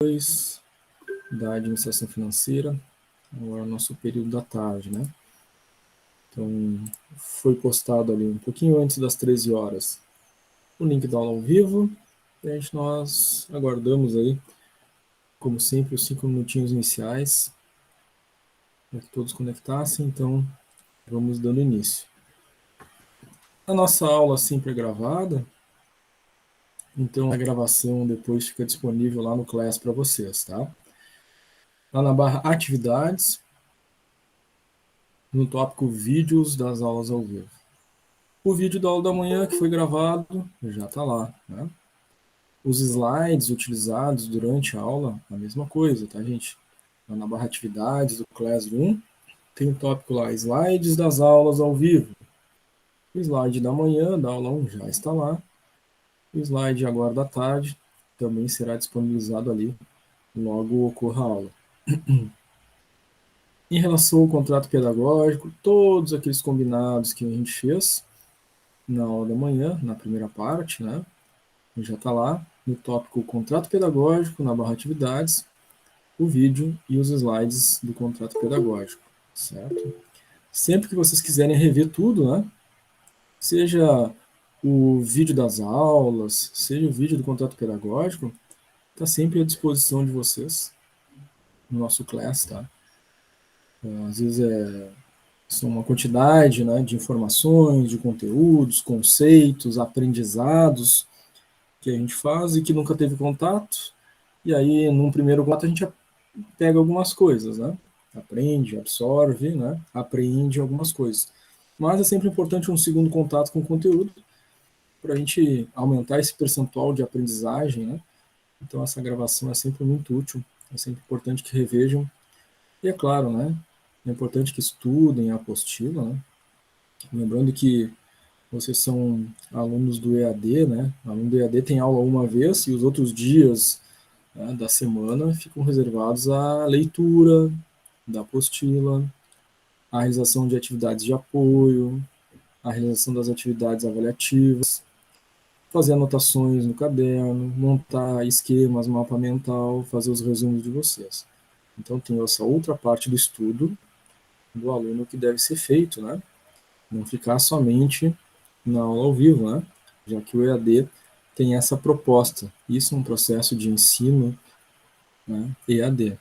2 da administração financeira, agora nosso período da tarde, né? Então, foi postado ali um pouquinho antes das 13 horas o link da aula ao vivo, e nós aguardamos aí, como sempre, os 5 minutinhos iniciais para que todos conectassem, então vamos dando início. A nossa aula sempre é gravada, então a gravação depois fica disponível lá no Class para vocês, tá? Lá na barra Atividades, no tópico Vídeos das aulas ao vivo. O vídeo da aula da manhã que foi gravado já está lá, né? Os slides utilizados durante a aula, a mesma coisa, tá, gente? Lá na barra Atividades do Classroom, tem um tópico lá, Slides das aulas ao vivo. O slide da manhã, da aula 1, já está lá. O slide agora da tarde também será disponibilizado ali, logo ocorra a aula. Em relação ao contrato pedagógico, todos aqueles combinados que a gente fez na aula da manhã, na primeira parte, né? Já está lá no tópico contrato pedagógico, na barra atividades, o vídeo e os slides do contrato pedagógico, certo? Sempre que vocês quiserem rever tudo, né? Seja o vídeo das aulas, seja o vídeo do contrato pedagógico, está sempre à disposição de vocês no nosso class, tá? Às vezes são uma quantidade, né, de informações, de conteúdos, conceitos, aprendizados que a gente faz e que nunca teve contato, e aí num primeiro contato a gente pega algumas coisas, né? Aprende, absorve, né? Aprende algumas coisas. Mas é sempre importante um segundo contato com o conteúdo para a gente aumentar esse percentual de aprendizagem, né? Então essa gravação é sempre muito útil, é sempre importante que revejam. E é claro, né? É importante que estudem a apostila, né? Lembrando que vocês são alunos do EAD, né? O aluno do EAD tem aula uma vez e os outros dias, né, da semana ficam reservados à leitura da apostila, à realização de atividades de apoio, à realização das atividades avaliativas, fazer anotações no caderno, montar esquemas, mapa mental, fazer os resumos de vocês. Então tem essa outra parte do estudo do aluno que deve ser feito, né? Não ficar somente na aula ao vivo, né? Já que o EAD tem essa proposta. Isso é um processo de ensino, né, EAD.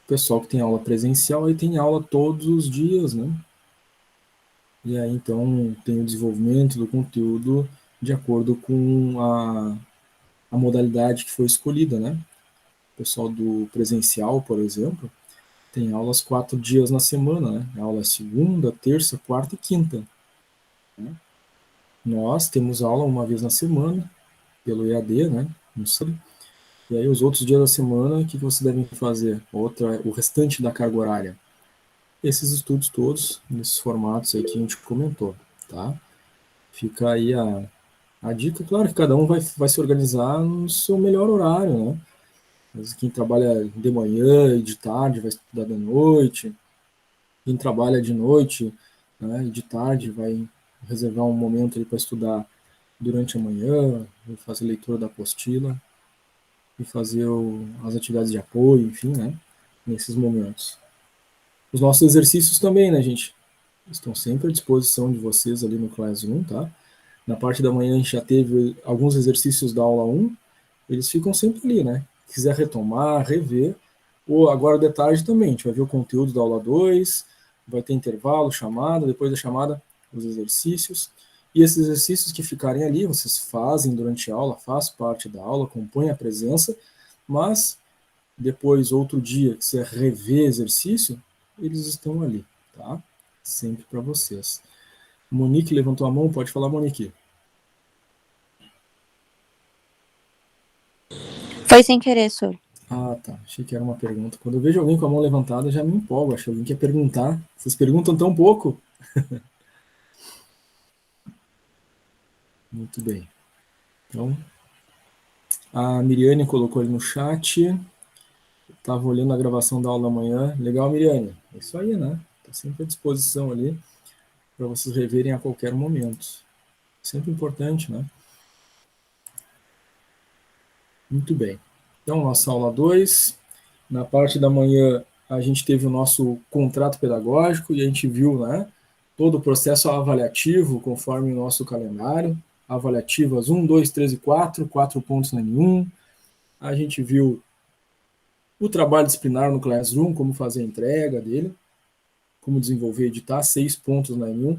O pessoal que tem aula presencial aí tem aula todos os dias, né? E aí então tem o desenvolvimento do conteúdo de acordo com a modalidade que foi escolhida, né? O pessoal do presencial, por exemplo, tem aulas 4 dias na semana, né? Aula segunda, terça, quarta e quinta. Né? Nós temos aula uma vez na semana, pelo EAD, né? Não sei. E aí os outros dias da semana, o que vocês devem fazer? O restante da carga horária. Esses estudos todos, nesses formatos aí que a gente comentou, tá? Fica aí a dica. Claro que cada um vai se organizar no seu melhor horário, né? Mas quem trabalha de manhã e de tarde vai estudar de noite. Quem trabalha de noite, né, e de tarde vai reservar um momento para estudar durante a manhã, fazer leitura da apostila e fazer as atividades de apoio, enfim, né, nesses momentos. Os nossos exercícios também, né, gente, estão sempre à disposição de vocês ali no Classroom, tá? Na parte da manhã a gente já teve alguns exercícios da aula 1, eles ficam sempre ali, né? Se quiser retomar, rever, ou agora de tarde também, a gente vai ver o conteúdo da aula 2, vai ter intervalo, chamada, depois da chamada, os exercícios. E esses exercícios que ficarem ali, vocês fazem durante a aula, faz parte da aula, compõem a presença, mas depois, outro dia, que você rever exercício, eles estão ali, tá? Sempre para vocês. Monique levantou a mão, pode falar, Monique. Foi sem querer, senhor. Ah, tá. Achei que era uma pergunta. Quando eu vejo alguém com a mão levantada, já me empolgo. Acho que alguém quer perguntar. Vocês perguntam tão pouco. Muito bem. Então, a Miriane colocou ali no chat. Estava olhando a gravação da aula da manhã. Legal, Miriane. É isso aí, né? Está sempre à disposição ali para vocês reverem a qualquer momento. Sempre importante, né? Muito bem. Então, nossa aula 2, na parte da manhã a gente teve o nosso contrato pedagógico e a gente viu, né, todo o processo avaliativo conforme o nosso calendário, avaliativas 1, 2, 3 e 4, 4 pontos na N1. A gente viu o trabalho disciplinar no Classroom, como fazer a entrega dele, como desenvolver e editar, 6 pontos na N1,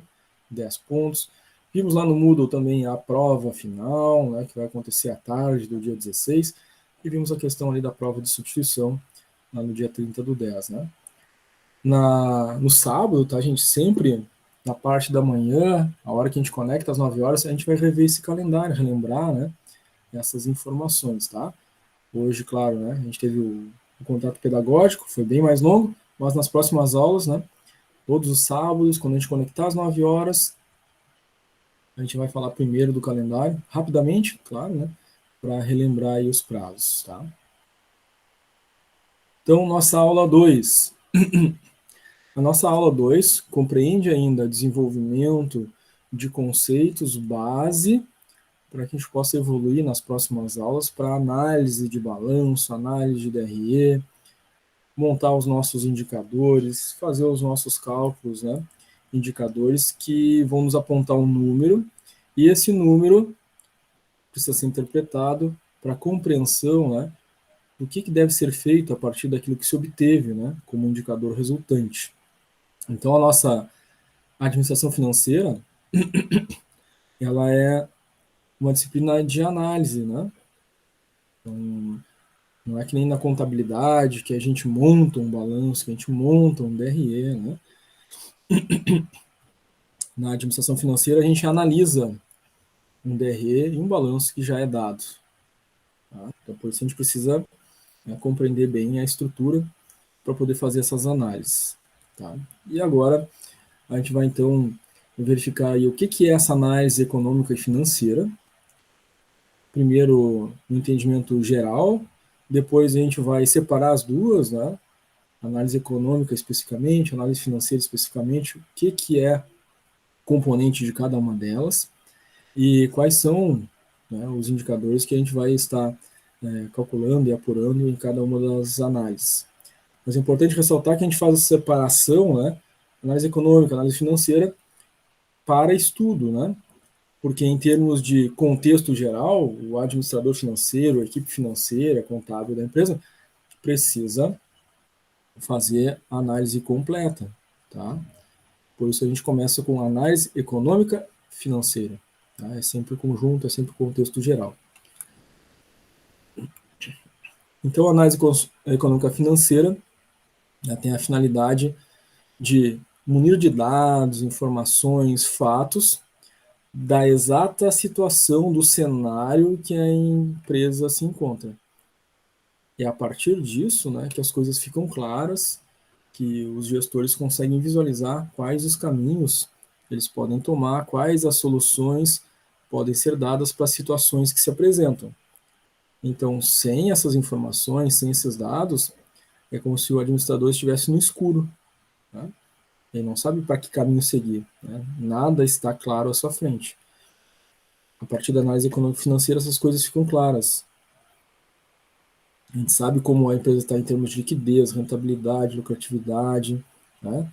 10 pontos. Vimos lá no Moodle também a prova final, né, que vai acontecer à tarde do dia 16, e vimos a questão ali da prova de substituição lá no dia 30 do 10, né. No sábado, tá, gente, sempre na parte da manhã, a hora que a gente conecta às 9 horas, a gente vai rever esse calendário, relembrar, né, essas informações, tá? Hoje, claro, né, a gente teve o contato pedagógico, foi bem mais longo, mas nas próximas aulas, né, todos os sábados, quando a gente conectar às 9 horas, a gente vai falar primeiro do calendário, rapidamente, claro, né, para relembrar aí os prazos, tá? Então, nossa aula 2. A nossa aula 2 compreende ainda desenvolvimento de conceitos base para que a gente possa evoluir nas próximas aulas para análise de balanço, análise de DRE, montar os nossos indicadores, fazer os nossos cálculos, né? Indicadores que vão nos apontar um número, e esse número precisa ser interpretado para compreensão, né, do que deve ser feito a partir daquilo que se obteve, né, como indicador resultante. Então, a nossa administração financeira, ela é uma disciplina de análise, né? Então, não é que nem na contabilidade, que a gente monta um balanço, que a gente monta um DRE, né? Na administração financeira, a gente analisa um DRE e um balanço que já é dado. Tá? Então, por isso a gente precisa, né, compreender bem a estrutura para poder fazer essas análises. Tá? E agora, a gente vai, então, verificar aí o que é essa análise econômica e financeira. Primeiro, no entendimento geral, depois a gente vai separar as duas, né? Análise econômica especificamente, análise financeira especificamente, o que é componente de cada uma delas e quais são, né, os indicadores que a gente vai estar calculando e apurando em cada uma das análises. Mas é importante ressaltar que a gente faz a separação, né, análise econômica, análise financeira, para estudo, né? Porque em termos de contexto geral, o administrador financeiro, a equipe financeira, contábil da empresa, precisa fazer a análise completa, tá? Por isso a gente começa com análise econômica financeira, tá? É sempre conjunto, é sempre contexto geral. Então, a análise econômica financeira, né, tem a finalidade de munir de dados, informações, fatos da exata situação do cenário que a empresa se encontra. É a partir disso, né, que as coisas ficam claras, que os gestores conseguem visualizar quais os caminhos eles podem tomar, quais as soluções podem ser dadas para as situações que se apresentam. Então, sem essas informações, sem esses dados, é como se o administrador estivesse no escuro, né? Ele não sabe para que caminho seguir, né? Nada está claro à sua frente. A partir da análise econômico-financeira, essas coisas ficam claras. A gente sabe como a empresa está em termos de liquidez, rentabilidade, lucratividade, né?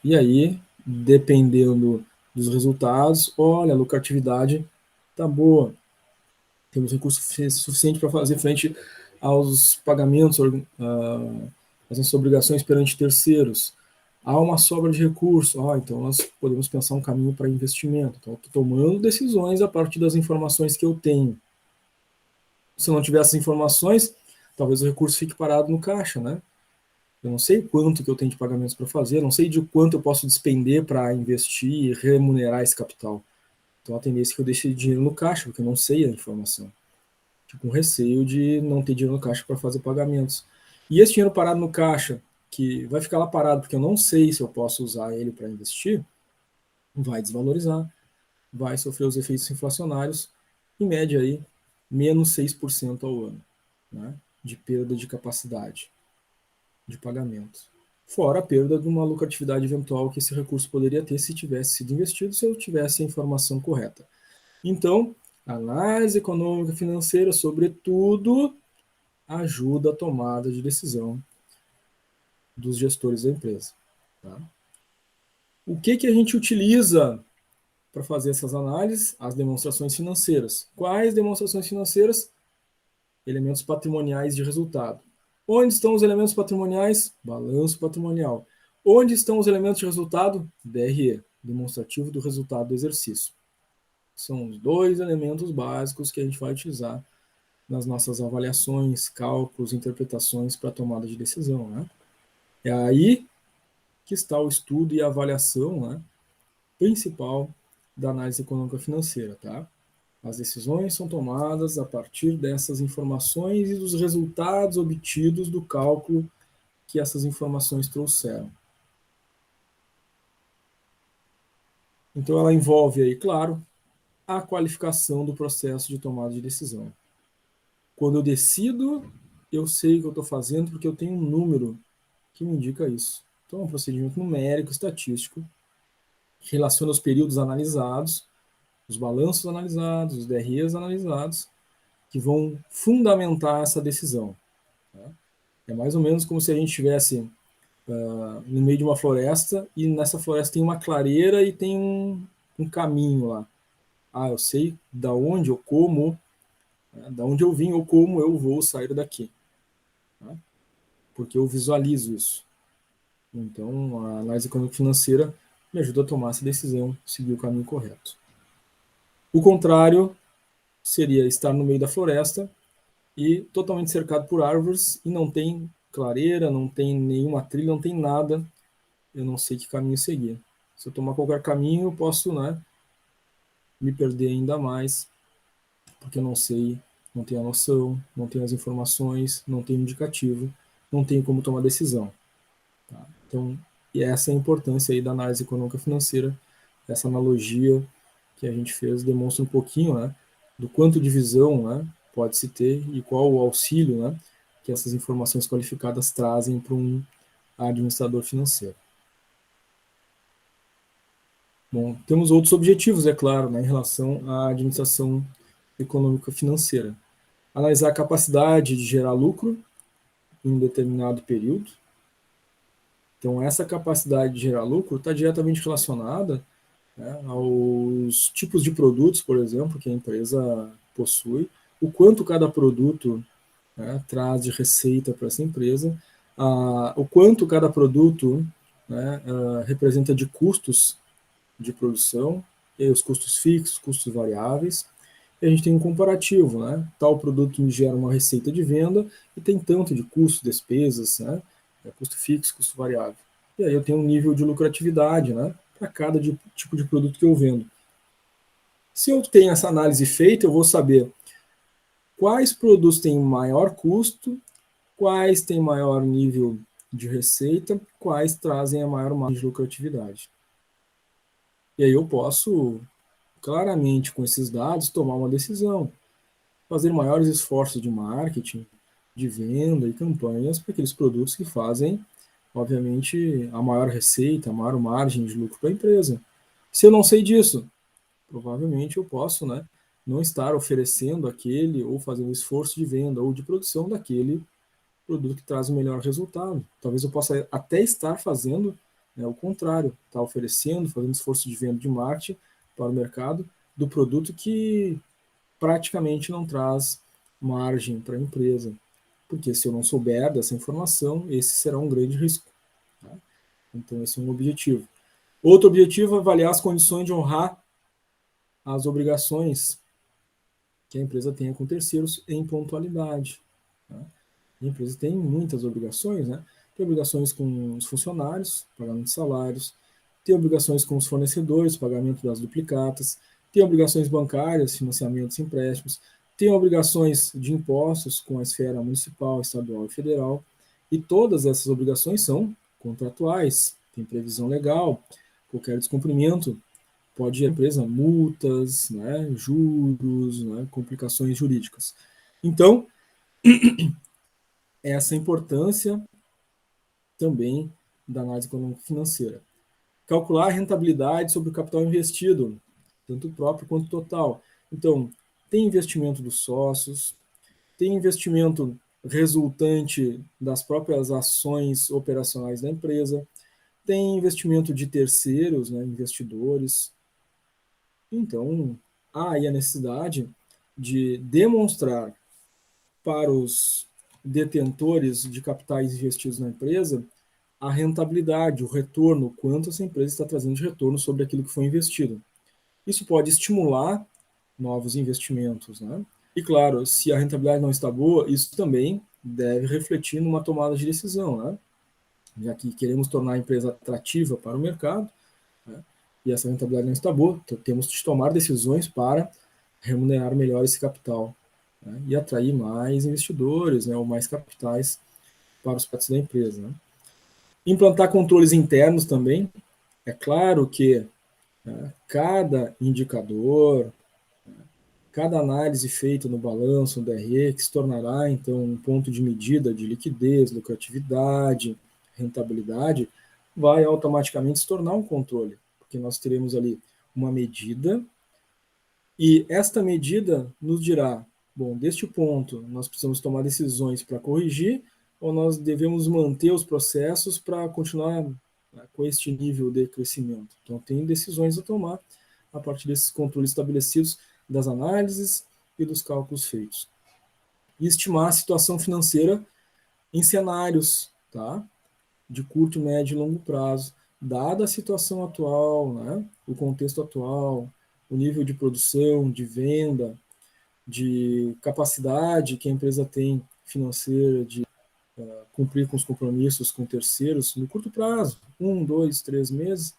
E aí, dependendo dos resultados, olha, a lucratividade está boa, temos recurso suficiente para fazer frente aos pagamentos, às nossas obrigações perante terceiros. Há uma sobra de recursos, então nós podemos pensar um caminho para investimento. Então, estou tomando decisões a partir das informações que eu tenho. Se eu não tiver essas informações, talvez o recurso fique parado no caixa, né? Eu não sei quanto que eu tenho de pagamentos para fazer, não sei de quanto eu posso despender para investir e remunerar esse capital. Então, a tendência é que eu deixe dinheiro no caixa, porque eu não sei a informação. Fico com receio de não ter dinheiro no caixa para fazer pagamentos. E esse dinheiro parado no caixa, que vai ficar lá parado porque eu não sei se eu posso usar ele para investir, vai desvalorizar, vai sofrer os efeitos inflacionários, em média aí, menos 6% ao ano, né, de perda de capacidade de pagamento. Fora a perda de uma lucratividade eventual que esse recurso poderia ter se tivesse sido investido, se eu tivesse a informação correta. Então, análise econômica financeira, sobretudo, ajuda a tomada de decisão dos gestores da empresa. Tá? O que a gente utiliza para fazer essas análises? As demonstrações financeiras. Quais demonstrações financeiras? Elementos patrimoniais de resultado. Onde estão os elementos patrimoniais? Balanço patrimonial. Onde estão os elementos de resultado? DRE, demonstrativo do resultado do exercício. São os dois elementos básicos que a gente vai utilizar nas nossas avaliações, cálculos, interpretações para tomada de decisão. Né? É aí que está o estudo e a avaliação, né, principal da análise econômica financeira. Tá? As decisões são tomadas a partir dessas informações e dos resultados obtidos do cálculo que essas informações trouxeram. Então, ela envolve aí, claro, a qualificação do processo de tomada de decisão. Quando eu decido, eu sei o que eu estou fazendo porque eu tenho um número que me indica isso. Então, é um procedimento numérico, estatístico, que relaciona os períodos analisados, os balanços analisados, os DREs analisados, que vão fundamentar essa decisão. Tá? É mais ou menos como se a gente estivesse no meio de uma floresta e nessa floresta tem uma clareira e tem um caminho lá. Eu sei da onde eu como, da onde eu vim ou como eu vou sair daqui. Tá? Porque eu visualizo isso. Então, a análise econômica financeira me ajuda a tomar essa decisão, seguir o caminho correto. O contrário seria estar no meio da floresta e totalmente cercado por árvores e não tem clareira, não tem nenhuma trilha, não tem nada. Eu não sei que caminho seguir. Se eu tomar qualquer caminho, eu posso, né, me perder ainda mais, porque eu não sei, não tenho a noção, não tenho as informações, não tenho indicativo, não tenho como tomar decisão. Tá? Então, e essa é a importância aí da análise econômica financeira, essa analogia que a gente fez demonstra um pouquinho, né, do quanto de visão, né, pode-se ter e qual o auxílio, né, que essas informações qualificadas trazem para um administrador financeiro. Bom, temos outros objetivos, é claro, né, em relação à administração econômica financeira. Analisar a capacidade de gerar lucro em um determinado período. Então, essa capacidade de gerar lucro está diretamente relacionada, né, aos tipos de produtos, por exemplo, que a empresa possui, o quanto cada produto, né, traz de receita para essa empresa, o quanto cada produto, né, representa de custos de produção, e aí os custos fixos, custos variáveis, e a gente tem um comparativo, né? Tal produto me gera uma receita de venda e tem tanto de custo, despesas, né? Custo fixo, custo variável. E aí eu tenho um nível de lucratividade, né? Para cada tipo de produto que eu vendo. Se eu tenho essa análise feita, eu vou saber quais produtos têm maior custo, quais têm maior nível de receita, quais trazem a maior margem de lucratividade. E aí eu posso, claramente, com esses dados, tomar uma decisão, fazer maiores esforços de marketing, de venda e campanhas para aqueles produtos que fazem, obviamente, a maior receita, a maior margem de lucro para a empresa. Se eu não sei disso, provavelmente eu posso, né, não estar oferecendo aquele ou fazendo esforço de venda ou de produção daquele produto que traz o melhor resultado. Talvez eu possa até estar fazendo, né, o contrário, estar oferecendo, fazendo esforço de venda de marketing para o mercado do produto que praticamente não traz margem para a empresa. Porque se eu não souber dessa informação, esse será um grande risco. Tá? Então, esse é um objetivo. Outro objetivo é avaliar as condições de honrar as obrigações que a empresa tenha com terceiros em pontualidade. Tá? A empresa tem muitas obrigações, né? Tem obrigações com os funcionários, pagamento de salários, tem obrigações com os fornecedores, pagamento das duplicatas, tem obrigações bancárias, financiamentos e empréstimos, tem obrigações de impostos com a esfera municipal, estadual e federal, e todas essas obrigações são contratuais, tem previsão legal, qualquer descumprimento pode ir à empresa multas, né, juros, né, complicações jurídicas. Então, essa importância também da análise econômica financeira. Calcular a rentabilidade sobre o capital investido, tanto próprio quanto total. Então, tem investimento dos sócios, tem investimento resultante das próprias ações operacionais da empresa, tem investimento de terceiros, né, investidores. Então, há aí a necessidade de demonstrar para os detentores de capitais investidos na empresa a rentabilidade, o retorno, quanto essa empresa está trazendo de retorno sobre aquilo que foi investido. Isso pode estimular novos investimentos, né? E claro, se a rentabilidade não está boa, isso também deve refletir numa tomada de decisão, né? Já que queremos tornar a empresa atrativa para o mercado, né? E essa rentabilidade não está boa, então temos de tomar decisões para remunerar melhor esse capital, né? E atrair mais investidores, né? Ou mais capitais para os projetos da empresa, né? Implantar controles internos também. É claro que, né, cada indicador, cada análise feita no balanço, no DRE, que se tornará, então, um ponto de medida de liquidez, lucratividade, rentabilidade, vai automaticamente se tornar um controle, porque nós teremos ali uma medida e esta medida nos dirá, bom, deste ponto nós precisamos tomar decisões para corrigir ou nós devemos manter os processos para continuar, né, com este nível de crescimento. Então, tem decisões a tomar a partir desses controles estabelecidos, das análises e dos cálculos feitos. E estimar a situação financeira em cenários, tá? De curto, médio e longo prazo, dada a situação atual, né? O contexto atual, o nível de produção, de venda, de capacidade que a empresa tem financeira de cumprir com os compromissos com terceiros no curto prazo, 1, 2, 3 meses,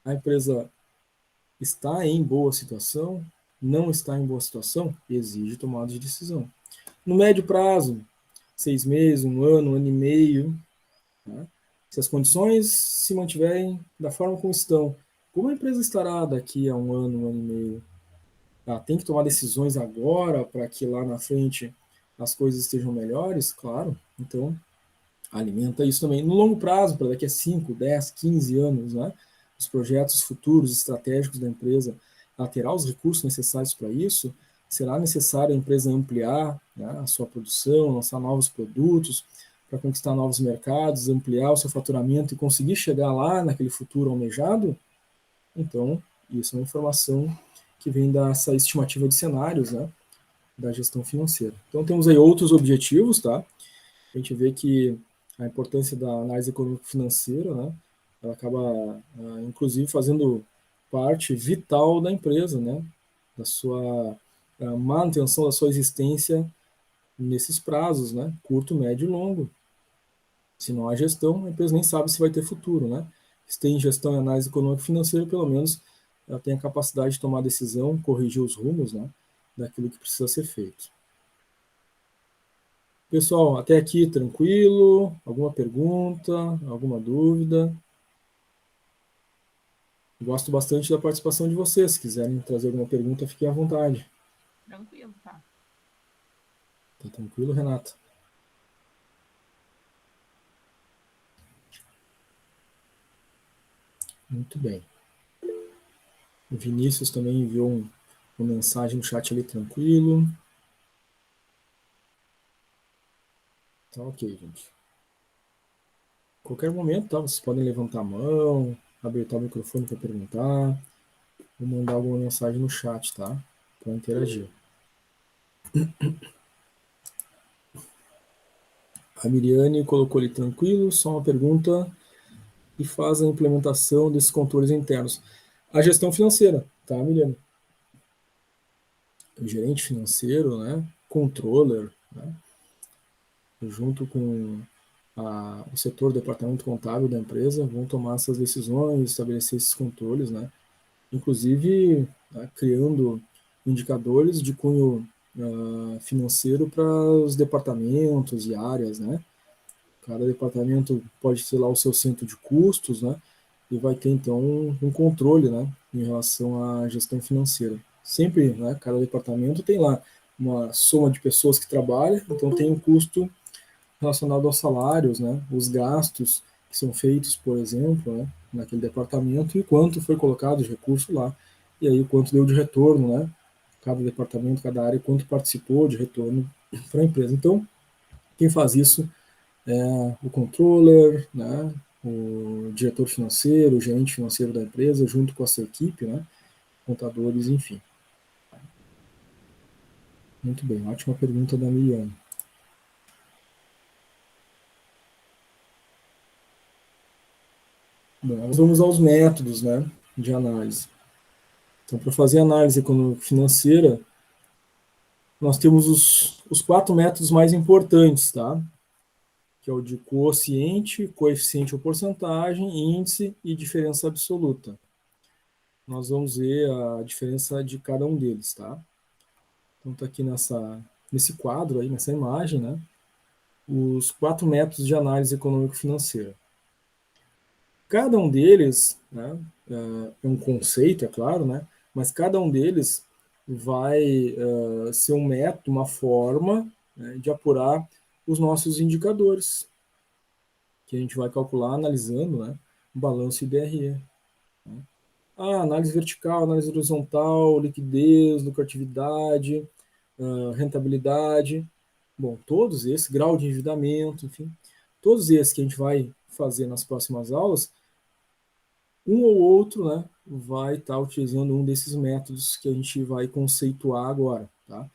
a empresa está em boa situação, não está em boa situação, exige tomada de decisão. No médio prazo, 6 meses, um ano e meio, né? Se as condições se mantiverem da forma como estão, como a empresa estará daqui a um ano e meio? Ela tem que tomar decisões agora para que lá na frente as coisas estejam melhores? Claro. Então, alimenta isso também. No longo prazo, para daqui a 5, 10, 15 anos, né? Os projetos futuros estratégicos da empresa, ela terá os recursos necessários para isso, será necessário a empresa ampliar, né, a sua produção, lançar novos produtos para conquistar novos mercados, ampliar o seu faturamento e conseguir chegar lá naquele futuro almejado? Então, isso é uma informação que vem dessa estimativa de cenários, né, da gestão financeira. Então, temos aí outros objetivos, tá? A gente vê que a importância da análise econômico-financeira, né, ela acaba, inclusive, fazendo parte vital da empresa, né, da sua manutenção da sua existência nesses prazos, né, curto, médio e longo. Se não há gestão, a empresa nem sabe se vai ter futuro, né? Se tem gestão e análise econômico-financeira, pelo menos ela tem a capacidade de tomar decisão, corrigir os rumos, né, daquilo que precisa ser feito. Pessoal, até aqui tranquilo? Alguma pergunta? Alguma dúvida? Gosto bastante da participação de vocês. Se quiserem trazer alguma pergunta, fiquem à vontade. Tranquilo, tá? Tá tranquilo, Renata? Muito bem. O Vinícius também enviou uma mensagem no chat ali, tranquilo. Tá ok, gente. Qualquer momento, tá? Vocês podem levantar a mão, habilitar o microfone para perguntar, ou mandar alguma mensagem no chat, tá? Para interagir. A Miriane colocou ali tranquilo, só uma pergunta e faz a implementação desses controles internos. A gestão financeira, tá, Miriane? O gerente financeiro, né? Controller, né? Junto com o setor, o departamento contábil da empresa, vão tomar essas decisões, estabelecer esses controles, né? Inclusive, né, criando indicadores de cunho financeiro para os departamentos e áreas, né? Cada departamento pode ter lá o seu centro de custos, né? E vai ter então um controle, né, em relação à gestão financeira. Sempre, né, cada departamento tem lá uma soma de pessoas que trabalham, então tem um custo relacionado aos salários, né, os gastos que são feitos, por exemplo, né, naquele departamento e quanto foi colocado de recurso lá, e aí quanto deu de retorno, né, cada departamento, cada área, quanto participou de retorno para a empresa. Então, quem faz isso é o controller, né, o diretor financeiro, o gerente financeiro da empresa, junto com a sua equipe, né, contadores, enfim. Muito bem, ótima pergunta da Miliane. Bom, nós vamos aos métodos, né, de análise. Então, para fazer análise econômico-financeira, nós temos os 4 métodos mais importantes, tá? Que é o de quociente, coeficiente ou porcentagem, índice e diferença absoluta. Nós vamos ver a diferença de cada um deles, tá? Então está aqui nesse quadro aí, nessa imagem, né? Os 4 métodos de análise econômico-financeira. Cada um deles, né, é um conceito, é claro, né? Mas cada um deles vai ser um método, uma forma, né, de apurar os nossos indicadores, que a gente vai calcular analisando, né, o balanço e DRE. Né? Análise vertical, análise horizontal, liquidez, lucratividade, rentabilidade. Bom, todos esses, grau de endividamento, enfim, todos esses que a gente vai fazer nas próximas aulas, um ou outro, né, vai estar utilizando um desses métodos que a gente vai conceituar agora, tá?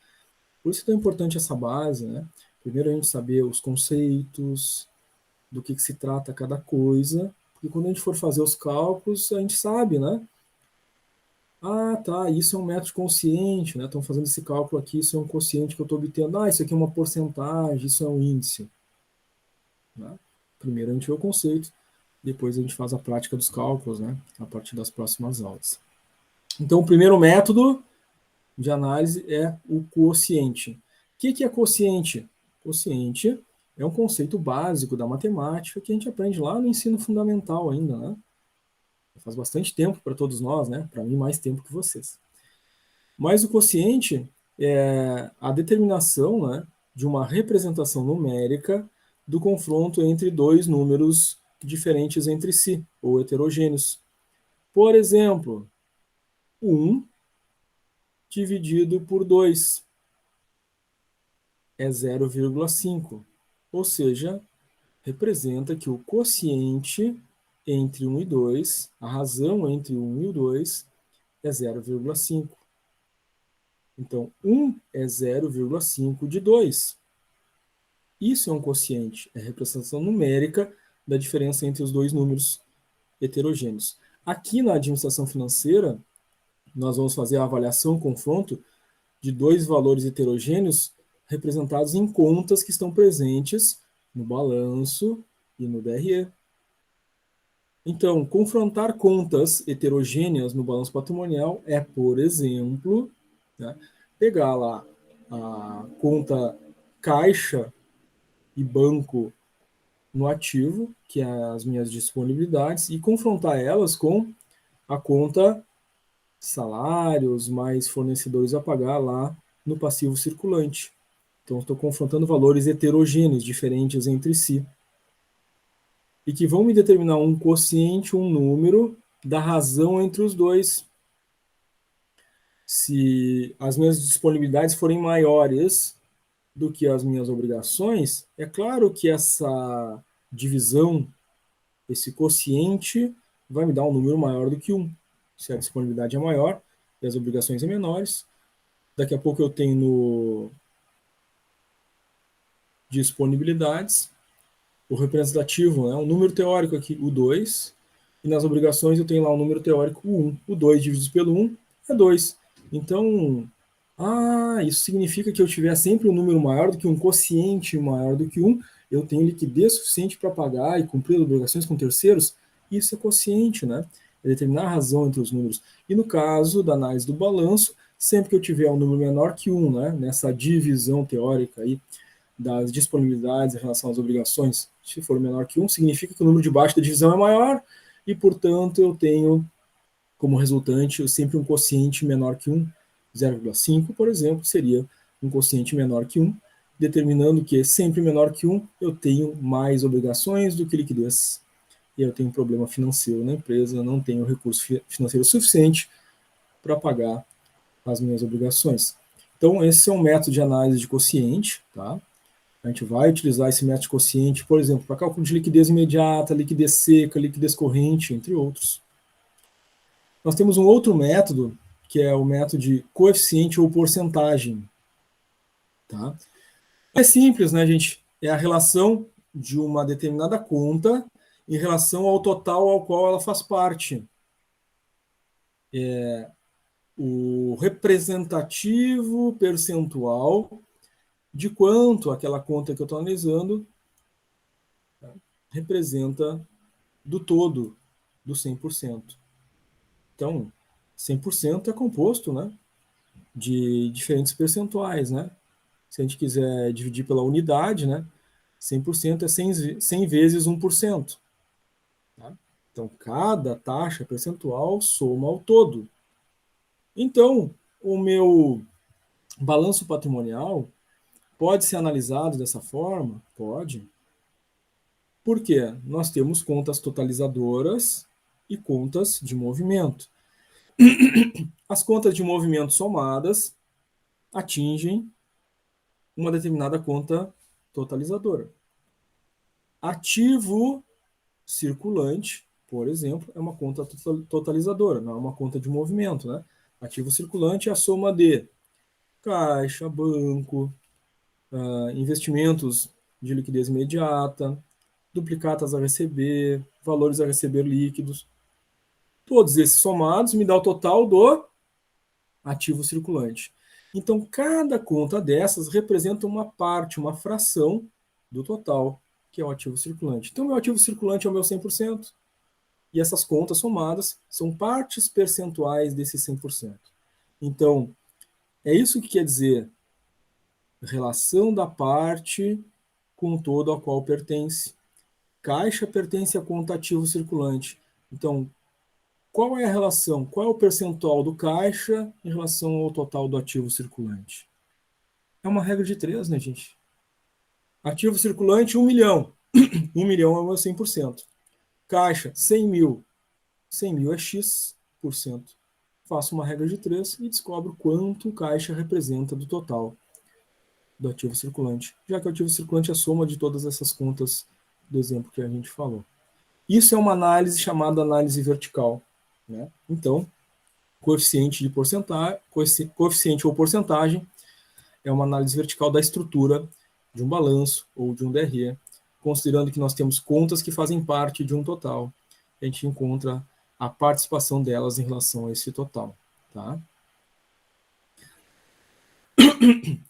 Por isso é tão importante essa base, né? Primeiro a gente saber os conceitos, do que se trata cada coisa, porque quando a gente for fazer os cálculos, a gente sabe, né? Tá, isso é um método consciente, né? Estão fazendo esse cálculo aqui, isso é um quociente que eu estou obtendo. Isso aqui é uma porcentagem, isso é um índice. Né? Primeiro a gente vê o conceito, depois a gente faz a prática dos cálculos, né? A partir das próximas aulas. Então, o primeiro método de análise é o quociente. O que é quociente? Quociente é um conceito básico da matemática que a gente aprende lá no ensino fundamental ainda, né? Faz bastante tempo para todos nós, né? Para mim, mais tempo que vocês. Mas o quociente é a determinação, né, de uma representação numérica do confronto entre dois números diferentes entre si, ou heterogêneos. Por exemplo, 1 dividido por 2 é 0,5, ou seja, representa que o quociente entre 1 e 2, a razão entre 1 e o 2, é 0,5. Então, 1 é 0,5 de 2. Isso é um quociente, é a representação numérica da diferença entre os dois números heterogêneos. Aqui na administração financeira, nós vamos fazer a avaliação, confronto de dois valores heterogêneos representados em contas que estão presentes no balanço e no DRE. Então, confrontar contas heterogêneas no balanço patrimonial é, por exemplo, né, pegar lá a conta caixa e banco no ativo, que é as minhas disponibilidades, e confrontar elas com a conta salários mais fornecedores a pagar lá no passivo circulante. Então, estou confrontando valores heterogêneos, diferentes entre si, e que vão me determinar um quociente, um número da razão entre os dois. Se as minhas disponibilidades forem maiores do que as minhas obrigações, é claro que essa divisão, esse quociente, vai me dar um número maior do que 1. Se a disponibilidade é maior e as obrigações são menores, daqui a pouco eu tenho no disponibilidades o representativo, né, um número teórico aqui, o 2, e nas obrigações eu tenho lá um número teórico, o 1. O 2 dividido pelo 1 é 2. Então, isso significa que eu tiver sempre um número maior do que um quociente maior do que 1, eu tenho liquidez suficiente para pagar e cumprir as obrigações com terceiros. Isso é quociente, né? É determinar a razão entre os números. E no caso da análise do balanço, sempre que eu tiver um número menor que 1, né, nessa divisão teórica aí das disponibilidades em relação às obrigações, se for menor que 1, significa que o número de baixo da divisão é maior e, portanto, eu tenho como resultante sempre um quociente menor que 1. 0,5, por exemplo, seria um quociente menor que 1, determinando que sempre menor que 1 eu tenho mais obrigações do que liquidez. E eu tenho um problema financeiro na empresa, não tenho recurso financeiro suficiente para pagar as minhas obrigações. Então, esse é um método de análise de quociente, tá? A gente vai utilizar esse método de quociente, por exemplo, para cálculo de liquidez imediata, liquidez seca, liquidez corrente, entre outros. Nós temos um outro método, que é o método de coeficiente ou porcentagem. Tá? É simples, né, gente? É a relação de uma determinada conta em relação ao total ao qual ela faz parte. É o representativo percentual de quanto aquela conta que eu estou analisando, tá, representa do todo, do 100%. Então, 100% é composto, né, de diferentes percentuais, né? Se a gente quiser dividir pela unidade, né, 100% é 100 vezes 1%. Tá? Então, cada taxa percentual soma ao todo. Então, o meu balanço patrimonial pode ser analisado dessa forma? Pode. Por quê? Nós temos contas totalizadoras e contas de movimento. As contas de movimento somadas atingem uma determinada conta totalizadora. Ativo circulante, por exemplo, é uma conta totalizadora, não é uma conta de movimento, né? Ativo circulante é a soma de caixa, banco, investimentos de liquidez imediata, duplicatas a receber, valores a receber líquidos. Todos esses somados me dá o total do ativo circulante. Então, cada conta dessas representa uma parte, uma fração do total, que é o ativo circulante. Então, meu ativo circulante é o meu 100%. E essas contas somadas são partes percentuais desse 100%. Então, é isso que quer dizer relação da parte com o todo ao qual pertence. Caixa pertence à conta ativo circulante. Então, qual é a relação? Qual é o percentual do caixa em relação ao total do ativo circulante? É uma regra de 3, né, gente? Ativo circulante, 1 milhão. 1 milhão é o meu 100%. Caixa, 100 mil. 100 mil é X%. Faço uma regra de 3 e descobro quanto o caixa representa do total do ativo circulante, já que o ativo circulante é a soma de todas essas contas do exemplo que a gente falou. Isso é uma análise chamada análise vertical. Né? Então, coeficiente de porcentagem, coeficiente ou porcentagem é uma análise vertical da estrutura de um balanço ou de um DRE, considerando que nós temos contas que fazem parte de um total. A gente encontra a participação delas em relação a esse total. Tá?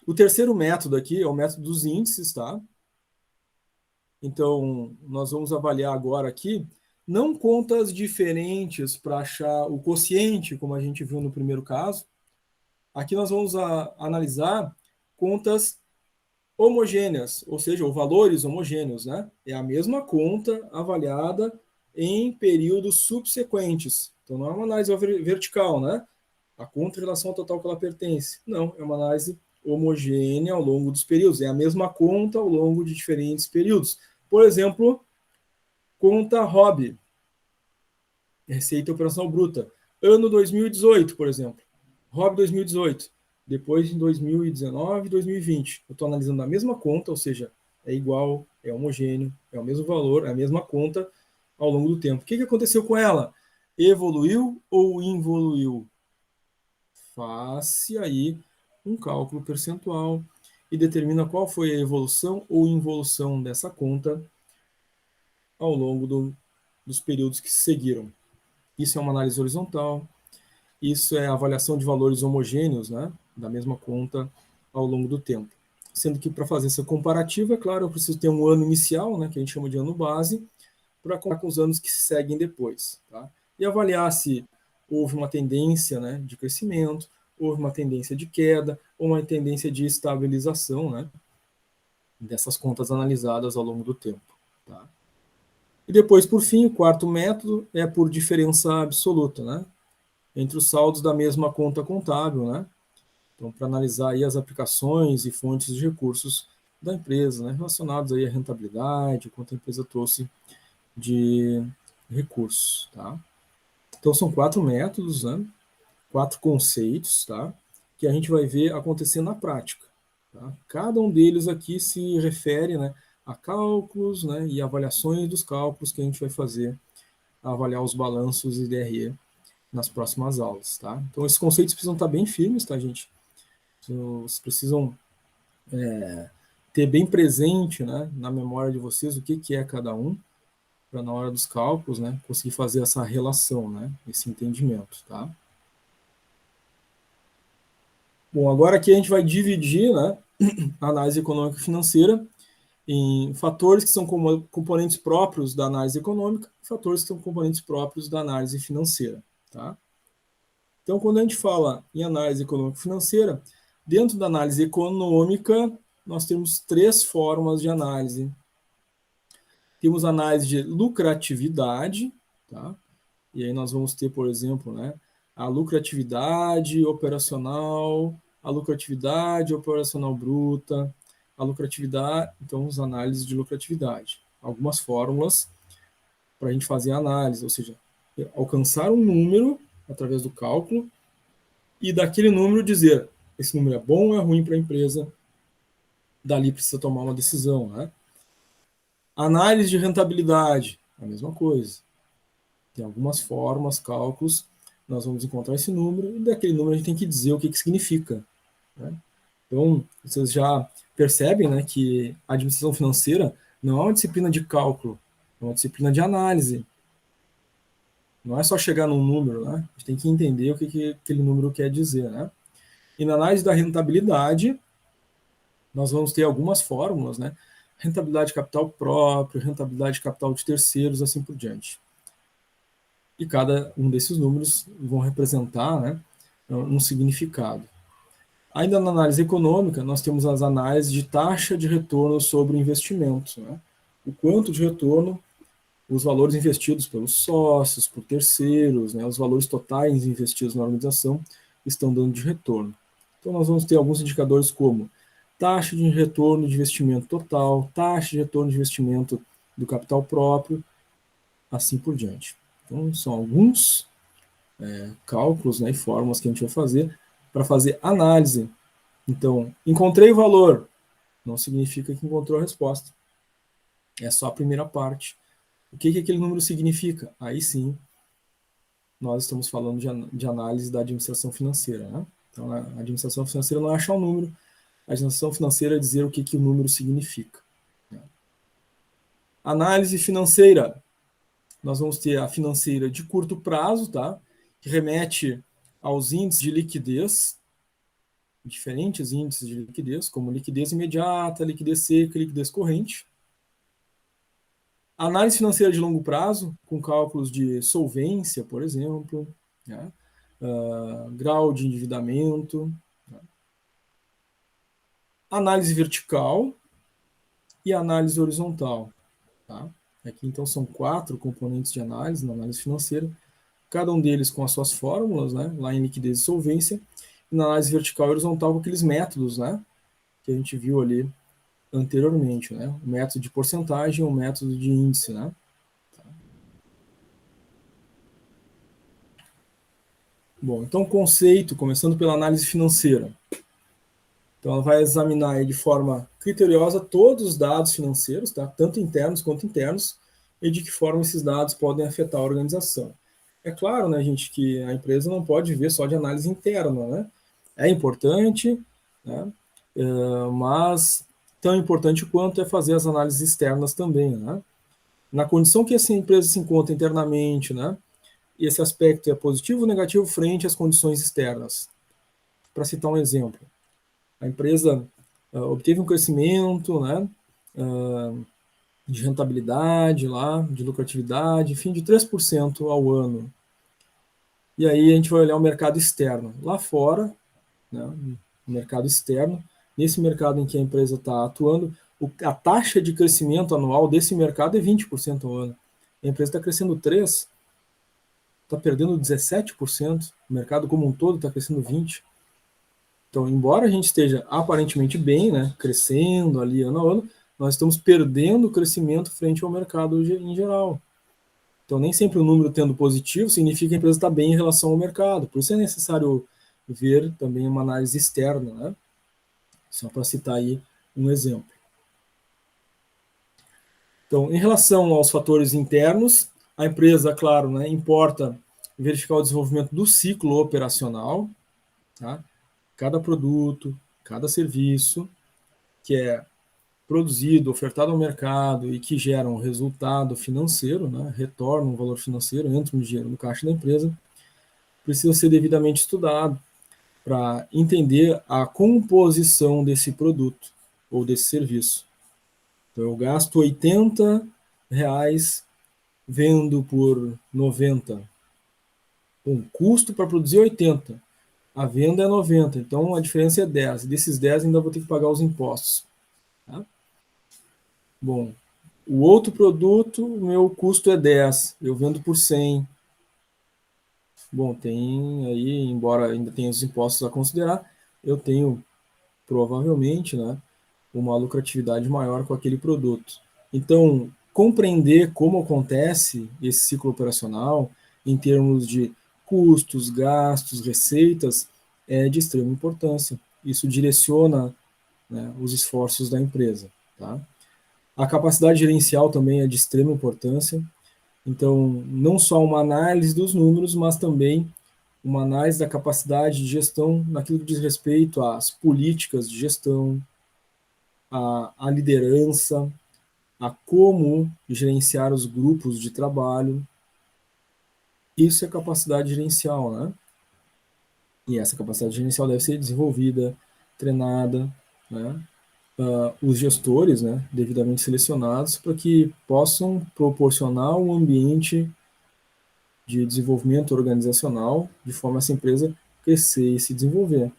O terceiro método aqui é o método dos índices, tá? Então, nós vamos avaliar agora aqui, não contas diferentes para achar o quociente, como a gente viu no primeiro caso. Aqui nós vamos analisar contas homogêneas, ou seja, ou valores homogêneos, né? É a mesma conta avaliada em períodos subsequentes. Então, não é uma análise vertical, né? A conta em relação ao total que ela pertence. Não, é uma análise homogênea ao longo dos períodos. É a mesma conta ao longo de diferentes períodos. Por exemplo, conta ROB, Receita Operacional Bruta. Ano 2018, por exemplo. ROB 2018. Depois em 2019 e 2020. Eu estou analisando a mesma conta, ou seja, é igual, é homogêneo, é o mesmo valor, é a mesma conta ao longo do tempo. O que aconteceu com ela? Evoluiu ou involuiu? Faz-se aí um cálculo percentual e determina qual foi a evolução ou involução dessa conta ao longo dos períodos que se seguiram. Isso é uma análise horizontal, isso é a avaliação de valores homogêneos, né, da mesma conta ao longo do tempo. Sendo que para fazer essa comparativa, é claro, eu preciso ter um ano inicial, né, que a gente chama de ano base, para comparar com os anos que se seguem depois. Tá? E avaliar se houve uma tendência, né, de crescimento, houve uma tendência de queda ou uma tendência de estabilização, né, dessas contas analisadas ao longo do tempo. Tá? E depois, por fim, o quarto método é por diferença absoluta, né, entre os saldos da mesma conta contábil, né? Então, para analisar aí as aplicações e fontes de recursos da empresa, né, relacionados aí à rentabilidade, quanto a empresa trouxe de recursos, tá? Então, são 4 métodos, né? 4 conceitos, tá? que a gente vai ver acontecer na prática. Tá? Cada um deles aqui se refere, né, a cálculos, né, e avaliações dos cálculos que a gente vai fazer, avaliar os balanços e DRE nas próximas aulas. Tá? Então, esses conceitos precisam estar bem firmes, tá, gente? Vocês precisam ter bem presente, né, na memória de vocês o que é cada um, para na hora dos cálculos, né, conseguir fazer essa relação, né, esse entendimento, tá? Bom, agora aqui a gente vai dividir, né, a análise econômica e financeira em fatores que são componentes próprios da análise econômica e fatores que são componentes próprios da análise financeira, tá? Então, quando a gente fala em análise econômica e financeira, dentro da análise econômica, nós temos três formas de análise. Temos a análise de lucratividade, tá? E aí nós vamos ter, por exemplo, né, a lucratividade operacional, a lucratividade operacional bruta, a lucratividade, então as análises de lucratividade. Algumas fórmulas para a gente fazer a análise, ou seja, alcançar um número através do cálculo e daquele número dizer esse número é bom ou é ruim para a empresa, dali precisa tomar uma decisão, né? Análise de rentabilidade, a mesma coisa. Tem algumas formas, cálculos, nós vamos encontrar esse número, e daquele número a gente tem que dizer o que significa. Né? Então, vocês já percebem, né, que a administração financeira não é uma disciplina de cálculo, é uma disciplina de análise. Não é só chegar num número, né? A gente tem que entender o que aquele número quer dizer. Né? E na análise da rentabilidade, nós vamos ter algumas fórmulas, né? Rentabilidade de capital próprio, rentabilidade de capital de terceiros, assim por diante. E cada um desses números vão representar, né, um significado. Ainda na análise econômica, nós temos as análises de taxa de retorno sobre investimentos. Né? O quanto de retorno os valores investidos pelos sócios, por terceiros, né, os valores totais investidos na organização estão dando de retorno. Então, nós vamos ter alguns indicadores como taxa de retorno de investimento total, taxa de retorno de investimento do capital próprio, assim por diante. Então, são alguns cálculos, né, e fórmulas que a gente vai fazer para fazer análise. Então, encontrei o valor, não significa que encontrou a resposta. É só a primeira parte. O que aquele número significa? Aí sim, nós estamos falando de análise da administração financeira. Né? Então, a administração financeira não é achar um número, a administração financeira é dizer o que o número significa. Né? Análise financeira. Nós vamos ter a financeira de curto prazo, tá? Que remete aos índices de liquidez, diferentes índices de liquidez, como liquidez imediata, liquidez seca, liquidez corrente. Análise financeira de longo prazo, com cálculos de solvência, por exemplo, né? Grau de endividamento. Né? Análise vertical e análise horizontal. Tá? Aqui, então, são 4 componentes de análise na análise financeira, cada um deles com as suas fórmulas, né, lá em liquidez e solvência, e na análise vertical e horizontal com aqueles métodos, né, que a gente viu ali anteriormente, né, o método de porcentagem e o método de índice, né. Bom, então conceito, começando pela análise financeira. Então ela vai examinar aí de forma criteriosa todos os dados financeiros, tá, tanto internos quanto internos, e de que forma esses dados podem afetar a organização. É claro, né, gente, que a empresa não pode ver só de análise interna, né? É importante, né? Mas tão importante quanto é fazer as análises externas também, né? Na condição que essa empresa se encontra internamente, né? E esse aspecto é positivo ou negativo frente às condições externas. Para citar um exemplo, a empresa obteve um crescimento, né? De rentabilidade lá, de lucratividade, enfim, de 3% ao ano. E aí a gente vai olhar o mercado externo. Lá fora, né, o mercado externo, nesse mercado em que a empresa está atuando, a taxa de crescimento anual desse mercado é 20% ao ano. A empresa está crescendo 3%, está perdendo 17%, o mercado como um todo está crescendo 20%. Então, embora a gente esteja aparentemente bem, né, crescendo ali ano a ano, nós estamos perdendo o crescimento frente ao mercado em geral. Então, nem sempre o número tendo positivo significa que a empresa está bem em relação ao mercado. Por isso é necessário ver também uma análise externa, né? Só para citar aí um exemplo. Então, em relação aos fatores internos, a empresa, claro, né, importa verificar o desenvolvimento do ciclo operacional, tá? Cada produto, cada serviço que é produzido, ofertado ao mercado e que gera um resultado financeiro, né, retorna um valor financeiro, entra um dinheiro no caixa da empresa, precisa ser devidamente estudado para entender a composição desse produto ou desse serviço. Então, eu gasto R$ 80, vendo por 90. Um custo para produzir 80. A venda é 90, então a diferença é 10. Desses 10 ainda vou ter que pagar os impostos. Tá? Bom, o outro produto, o meu custo é 10, eu vendo por 100. Bom, tem aí, embora ainda tenha os impostos a considerar, eu tenho provavelmente, né, uma lucratividade maior com aquele produto. Então, compreender como acontece esse ciclo operacional em termos de custos, gastos, receitas é de extrema importância. Isso direciona, né, os esforços da empresa. Tá? A capacidade gerencial também é de extrema importância. Então, não só uma análise dos números, mas também uma análise da capacidade de gestão naquilo que diz respeito às políticas de gestão, à liderança, a como gerenciar os grupos de trabalho. Isso é capacidade gerencial, né? E essa capacidade gerencial deve ser desenvolvida, treinada, né? Os gestores, né, devidamente selecionados para que possam proporcionar um ambiente de desenvolvimento organizacional de forma a essa empresa crescer e se desenvolver.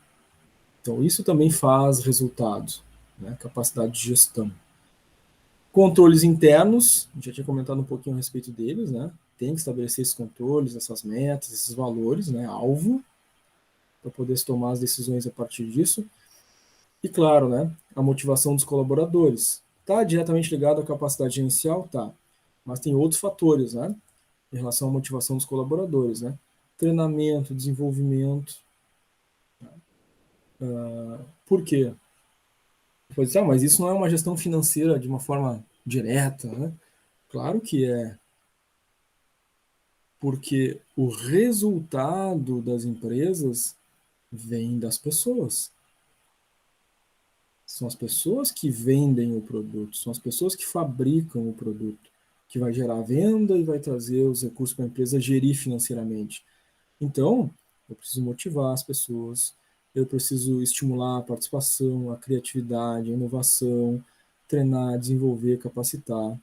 Então, isso também faz resultados, né? Capacidade de gestão. Controles internos, a gente já tinha comentado um pouquinho a respeito deles, né? Tem que estabelecer esses controles, essas metas, esses valores, né? Alvo, para poder se tomar as decisões a partir disso. E claro, né? A motivação dos colaboradores. Está diretamente ligado à capacidade gerencial? Tá. Mas tem outros fatores, né? Em relação à motivação dos colaboradores, né? Treinamento, desenvolvimento. Por quê? Pode dizer, mas isso não é uma gestão financeira de uma forma direta, né? Claro que é, porque o resultado das empresas vem das pessoas. São as pessoas que vendem o produto, são as pessoas que fabricam o produto, que vai gerar venda e vai trazer os recursos para a empresa gerir financeiramente. Então, eu preciso motivar as pessoas, eu preciso estimular a participação, a criatividade, a inovação, treinar, desenvolver, capacitar.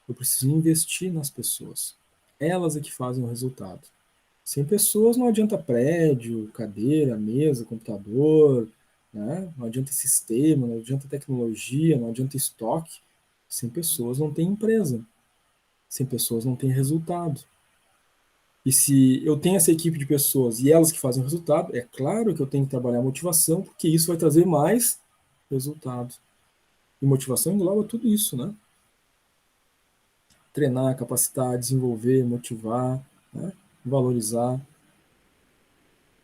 Eu preciso investir nas pessoas. Elas é que fazem o resultado. Sem pessoas não adianta prédio, cadeira, mesa, computador, né? Não adianta sistema, não adianta tecnologia, não adianta estoque. Sem pessoas não tem empresa. Sem pessoas não tem resultado. E se eu tenho essa equipe de pessoas e elas que fazem o resultado, é claro que eu tenho que trabalhar a motivação, porque isso vai trazer mais resultado. E motivação engloba tudo isso, né? Treinar, capacitar, desenvolver, motivar, né? Valorizar.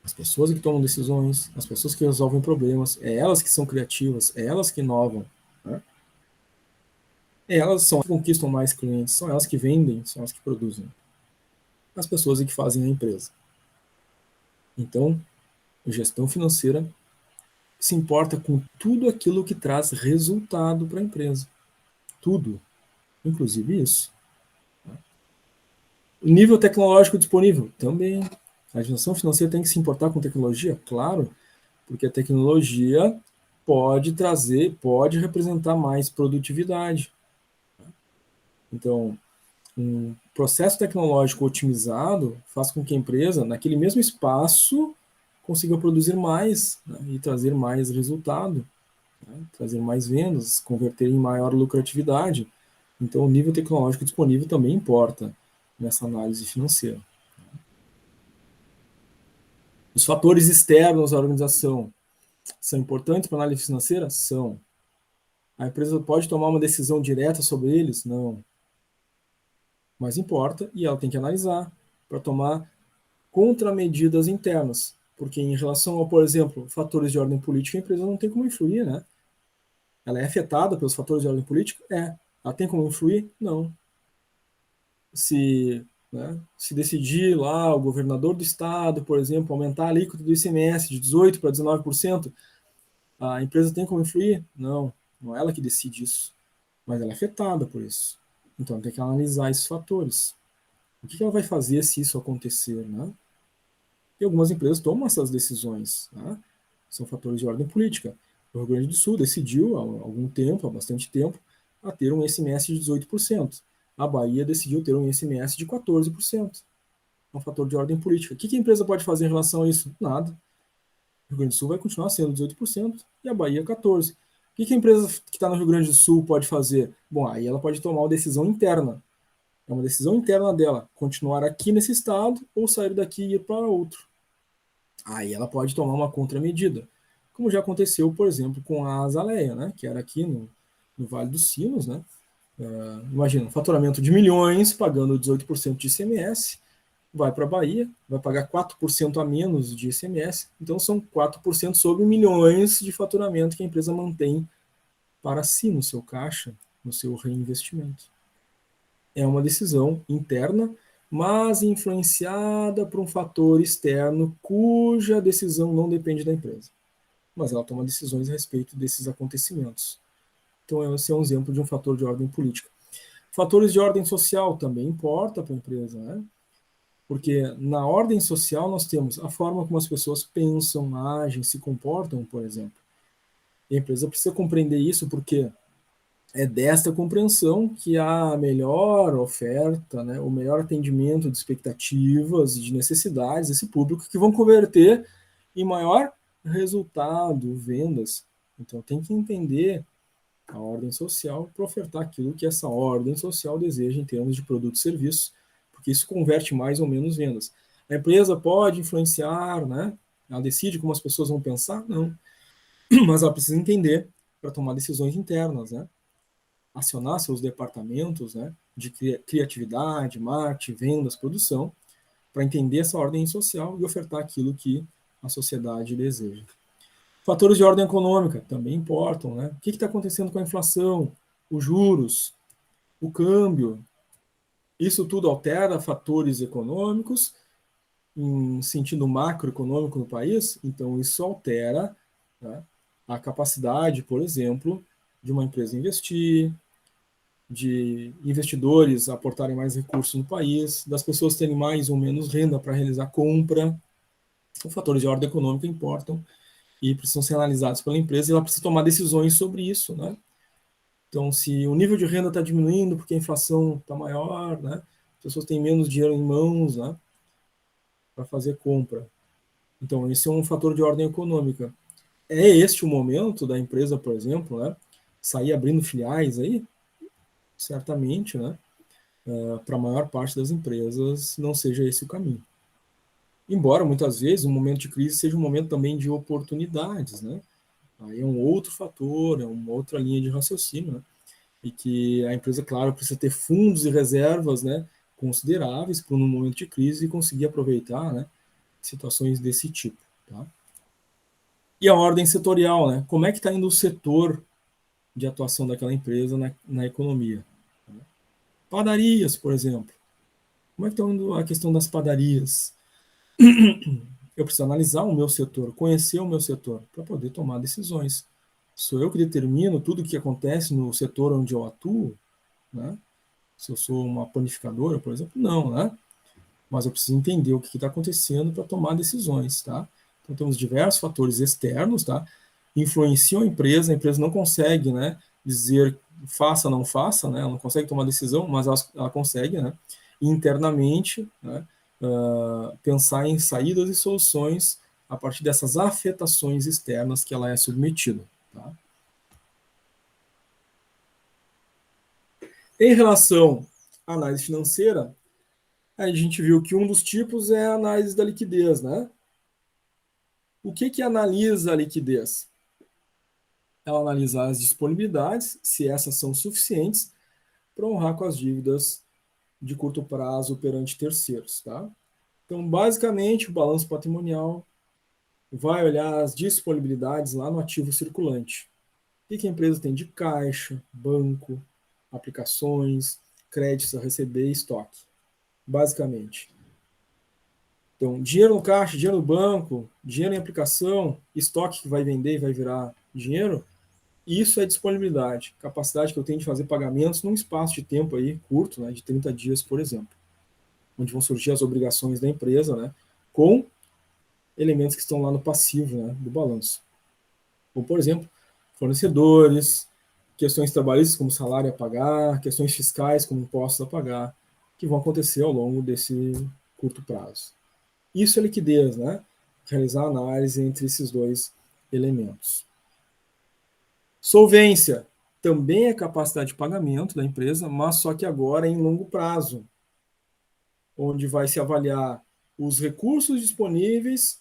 As pessoas que tomam decisões, as pessoas que resolvem problemas, é elas que são criativas, é elas que inovam. Né? É elas são as que conquistam mais clientes, são elas que vendem, são elas que produzem. As pessoas é que fazem a empresa. Então, gestão financeira se importa com tudo aquilo que traz resultado para a empresa. Tudo, inclusive isso. O nível tecnológico disponível também. A gestão financeira tem que se importar com tecnologia? Claro, porque a tecnologia pode trazer, pode representar mais produtividade. Então, um processo tecnológico otimizado faz com que a empresa, naquele mesmo espaço, consiga produzir mais, né, e trazer mais resultado, né, trazer mais vendas, converter em maior lucratividade. Então, o nível tecnológico disponível também importa nessa análise financeira. Os fatores externos à organização são importantes para a análise financeira? São. A empresa pode tomar uma decisão direta sobre eles? Não. Mas importa e ela tem que analisar para tomar contramedidas internas. Porque em relação a, por exemplo, fatores de ordem política, a empresa não tem como influir, né? Ela é afetada pelos fatores de ordem política? É. Ela tem como influir? Não. Se, né, se decidir lá o governador do estado, por exemplo, aumentar a alíquota do ICMS de 18% para 19%, a empresa tem como influir? Não. Não é ela que decide isso. Mas ela é afetada por isso. Então tem que analisar esses fatores. O que ela vai fazer se isso acontecer, né? E algumas empresas tomam essas decisões, né? São fatores de ordem política. O Rio Grande do Sul decidiu há algum tempo, há bastante tempo, a ter um ICMS de 18%. A Bahia decidiu ter um ICMS de 14%. É um fator de ordem política. O que a empresa pode fazer em relação a isso? Nada. O Rio Grande do Sul vai continuar sendo 18% e a Bahia 14%. O que a empresa que está no Rio Grande do Sul pode fazer? Bom, aí ela pode tomar uma decisão interna. É uma decisão interna dela, continuar aqui nesse estado ou sair daqui e ir para outro. Aí ela pode tomar uma contramedida, como já aconteceu, por exemplo, com a Azaleia, né, que era aqui no Vale dos Sinos, né? Imagina, um faturamento de milhões, pagando 18% de ICMS, vai para a Bahia, vai pagar 4% a menos de ICMS, então são 4% sobre milhões de faturamento que a empresa mantém para si no seu caixa, no seu reinvestimento. É uma decisão interna, mas influenciada por um fator externo cuja decisão não depende da empresa. Mas ela toma decisões a respeito desses acontecimentos. Então, esse é um exemplo de um fator de ordem política. Fatores de ordem social também importa para a empresa, né? Porque na ordem social nós temos a forma como as pessoas pensam, agem, se comportam, por exemplo. E a empresa precisa compreender isso porque é desta compreensão que há a melhor oferta, né, o melhor atendimento de expectativas e de necessidades desse público que vão converter em maior resultado, vendas. Então tem que entender a ordem social para ofertar aquilo que essa ordem social deseja em termos de produto e serviço, porque isso converte mais ou menos vendas. A empresa pode influenciar, né? Ela decide como as pessoas vão pensar? Não. Mas ela precisa entender para tomar decisões internas, né? Acionar seus departamentos, né, de criatividade, marketing, vendas, produção, para entender essa ordem social e ofertar aquilo que a sociedade deseja. Fatores de ordem econômica também importam, né? O que está acontecendo com a inflação, os juros, o câmbio? Isso tudo altera fatores econômicos em sentido macroeconômico no país, então isso altera, né, a capacidade, por exemplo, de uma empresa investir, de investidores aportarem mais recursos no país, das pessoas terem mais ou menos renda para realizar compra. Os fatores de ordem econômica importam e precisam ser analisados pela empresa e ela precisa tomar decisões sobre isso, né? Então, se o nível de renda está diminuindo porque a inflação está maior, né? As pessoas têm menos dinheiro em mãos, né, para fazer compra. Então, esse é um fator de ordem econômica. É este o momento da empresa, por exemplo, né, sair abrindo filiais aí? Certamente, né? Para a maior parte das empresas não seja esse o caminho. Embora muitas vezes um momento de crise seja um momento também de oportunidades, né? Aí é um outro fator, é uma outra linha de raciocínio, né? E que a empresa, claro, precisa ter fundos e reservas, né, consideráveis para um momento de crise e conseguir aproveitar, né, situações desse tipo, tá? E a ordem setorial, né? Como é que está indo o setor de atuação daquela empresa na economia? Padarias, por exemplo. Como é que está indo a questão das padarias? Eu preciso analisar o meu setor, conhecer o meu setor, para poder tomar decisões. Sou eu que determino tudo o que acontece no setor onde eu atuo, né? Se eu sou uma panificadora, por exemplo, não, né? Mas eu preciso entender o que está acontecendo para tomar decisões, tá? Então temos diversos fatores externos, tá? Influenciam a empresa não consegue, né, dizer faça, não faça, né? Ela não consegue tomar decisão, mas ela consegue, né, internamente, né, pensar em saídas e soluções a partir dessas afetações externas que ela é submetida, tá? Em relação à análise financeira, a gente viu que um dos tipos é a análise da liquidez, né? O que analisa a liquidez? Ela analisa as disponibilidades, se essas são suficientes para honrar com as dívidas de curto prazo perante terceiros, tá? Então, basicamente, o balanço patrimonial vai olhar as disponibilidades lá no ativo circulante. O que a empresa tem de caixa, banco, aplicações, créditos a receber e estoque, basicamente. Então, dinheiro no caixa, dinheiro no banco, dinheiro em aplicação, estoque que vai vender e vai virar dinheiro, isso é disponibilidade, capacidade que eu tenho de fazer pagamentos num espaço de tempo aí curto, né, de 30 dias, por exemplo, onde vão surgir as obrigações da empresa, né, com elementos que estão lá no passivo, né, do balanço. Como, por exemplo, fornecedores, questões trabalhistas como salário a pagar, questões fiscais como impostos a pagar, que vão acontecer ao longo desse curto prazo. Isso é liquidez, né? Realizar a análise entre esses dois elementos. Solvência também é capacidade de pagamento da empresa, mas só que agora em longo prazo, onde vai se avaliar os recursos disponíveis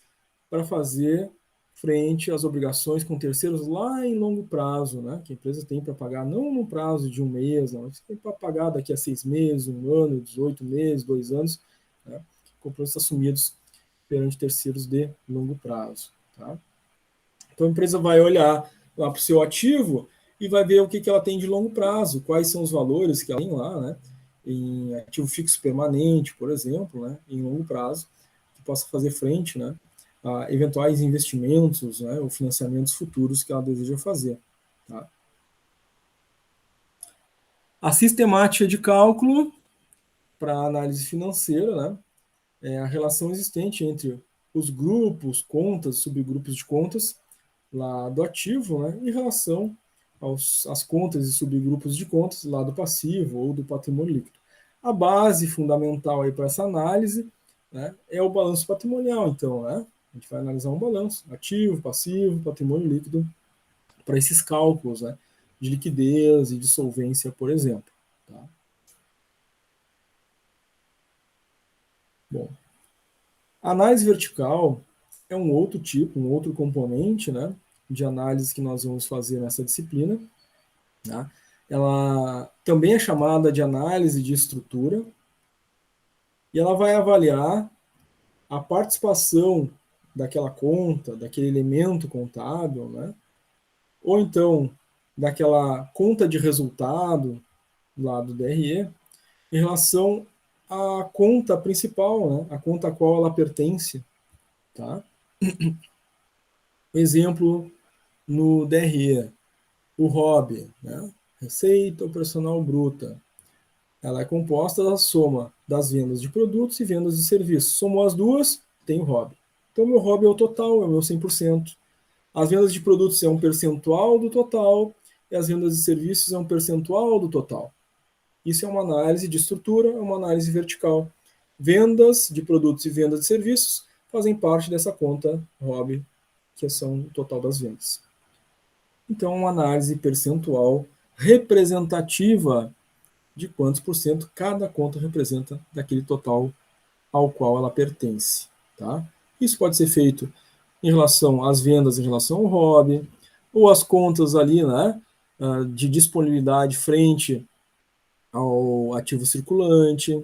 para fazer frente às obrigações com terceiros lá em longo prazo, né? Que a empresa tem para pagar, não no prazo de um mês, não, você tem para pagar daqui a 6 meses, um ano, 18 meses, 2 anos, né? Compromissos assumidos perante terceiros de longo prazo. Tá? Então a empresa vai olhar lá para o seu ativo e vai ver o que ela tem de longo prazo, quais são os valores que ela tem lá, né? Em ativo fixo permanente, por exemplo, né? Em longo prazo, que possa fazer frente, né? A eventuais investimentos, né? Ou financiamentos futuros que ela deseja fazer. Tá? A sistemática de cálculo para análise financeira, né? É a relação existente entre os grupos, contas, subgrupos de contas lá do ativo, né, em relação às contas e subgrupos de contas lá do passivo ou do patrimônio líquido. A base fundamental aí para essa análise, né, é o balanço patrimonial, então, né? A gente vai analisar um balanço, ativo, passivo, patrimônio líquido, para esses cálculos, né, de liquidez e de solvência, por exemplo. Tá? Bom, a análise vertical é um outro tipo, um outro componente, né, de análise que nós vamos fazer nessa disciplina. Tá? Ela também é chamada de análise de estrutura e ela vai avaliar a participação daquela conta, daquele elemento contábil, né, ou então daquela conta de resultado lá do DRE em relação à conta principal, né, a conta a qual ela pertence. Tá? Exemplo no DRE, o ROB, né? Receita Operacional Bruta. Ela é composta da soma das vendas de produtos e vendas de serviços. Somou as duas, tem o ROB. Então, meu ROB é o total, é o meu 100%. As vendas de produtos é um percentual do total e as vendas de serviços é um percentual do total. Isso é uma análise de estrutura, é uma análise vertical. Vendas de produtos e vendas de serviços fazem parte dessa conta ROB, que são o total das vendas. Então, uma análise percentual representativa de quantos por cento cada conta representa daquele total ao qual ela pertence. Tá? Isso pode ser feito em relação às vendas, em relação ao ROB, ou as contas ali, né, de disponibilidade frente ao ativo circulante.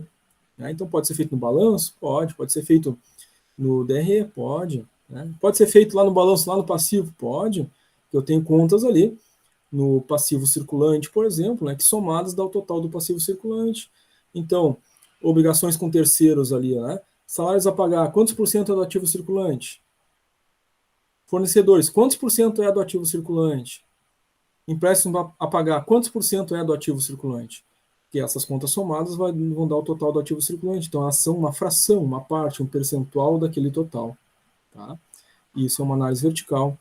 Né? Então, pode ser feito no balanço? Pode ser feito no DRE? Pode. Né? Pode ser feito lá no balanço, lá no passivo? Pode. Eu tenho contas ali no passivo circulante, por exemplo, né, que somadas dá o total do passivo circulante. Então, obrigações com terceiros ali, né? Salários a pagar, quantos por cento é do ativo circulante? Fornecedores, quantos por cento é do ativo circulante? Empréstimo a pagar, quantos por cento é do ativo circulante? Que essas contas somadas vão dar o total do ativo circulante. Então, elas são uma fração, uma parte, um percentual daquele total. Tá? Isso é uma análise vertical.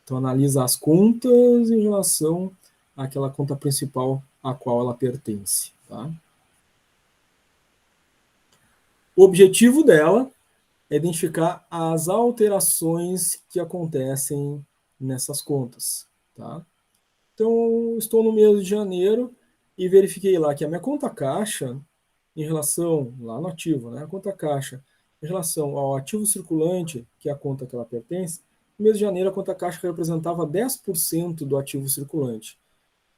Então, analisa as contas em relação àquela conta principal a qual ela pertence. Tá? O objetivo dela é identificar as alterações que acontecem nessas contas. Tá? Então, estou no mês de janeiro e verifiquei lá que a minha conta caixa, em relação, lá no ativo, né, a conta caixa, em relação ao ativo circulante, que é a conta que ela pertence, no mês de janeiro a conta caixa representava 10% do ativo circulante.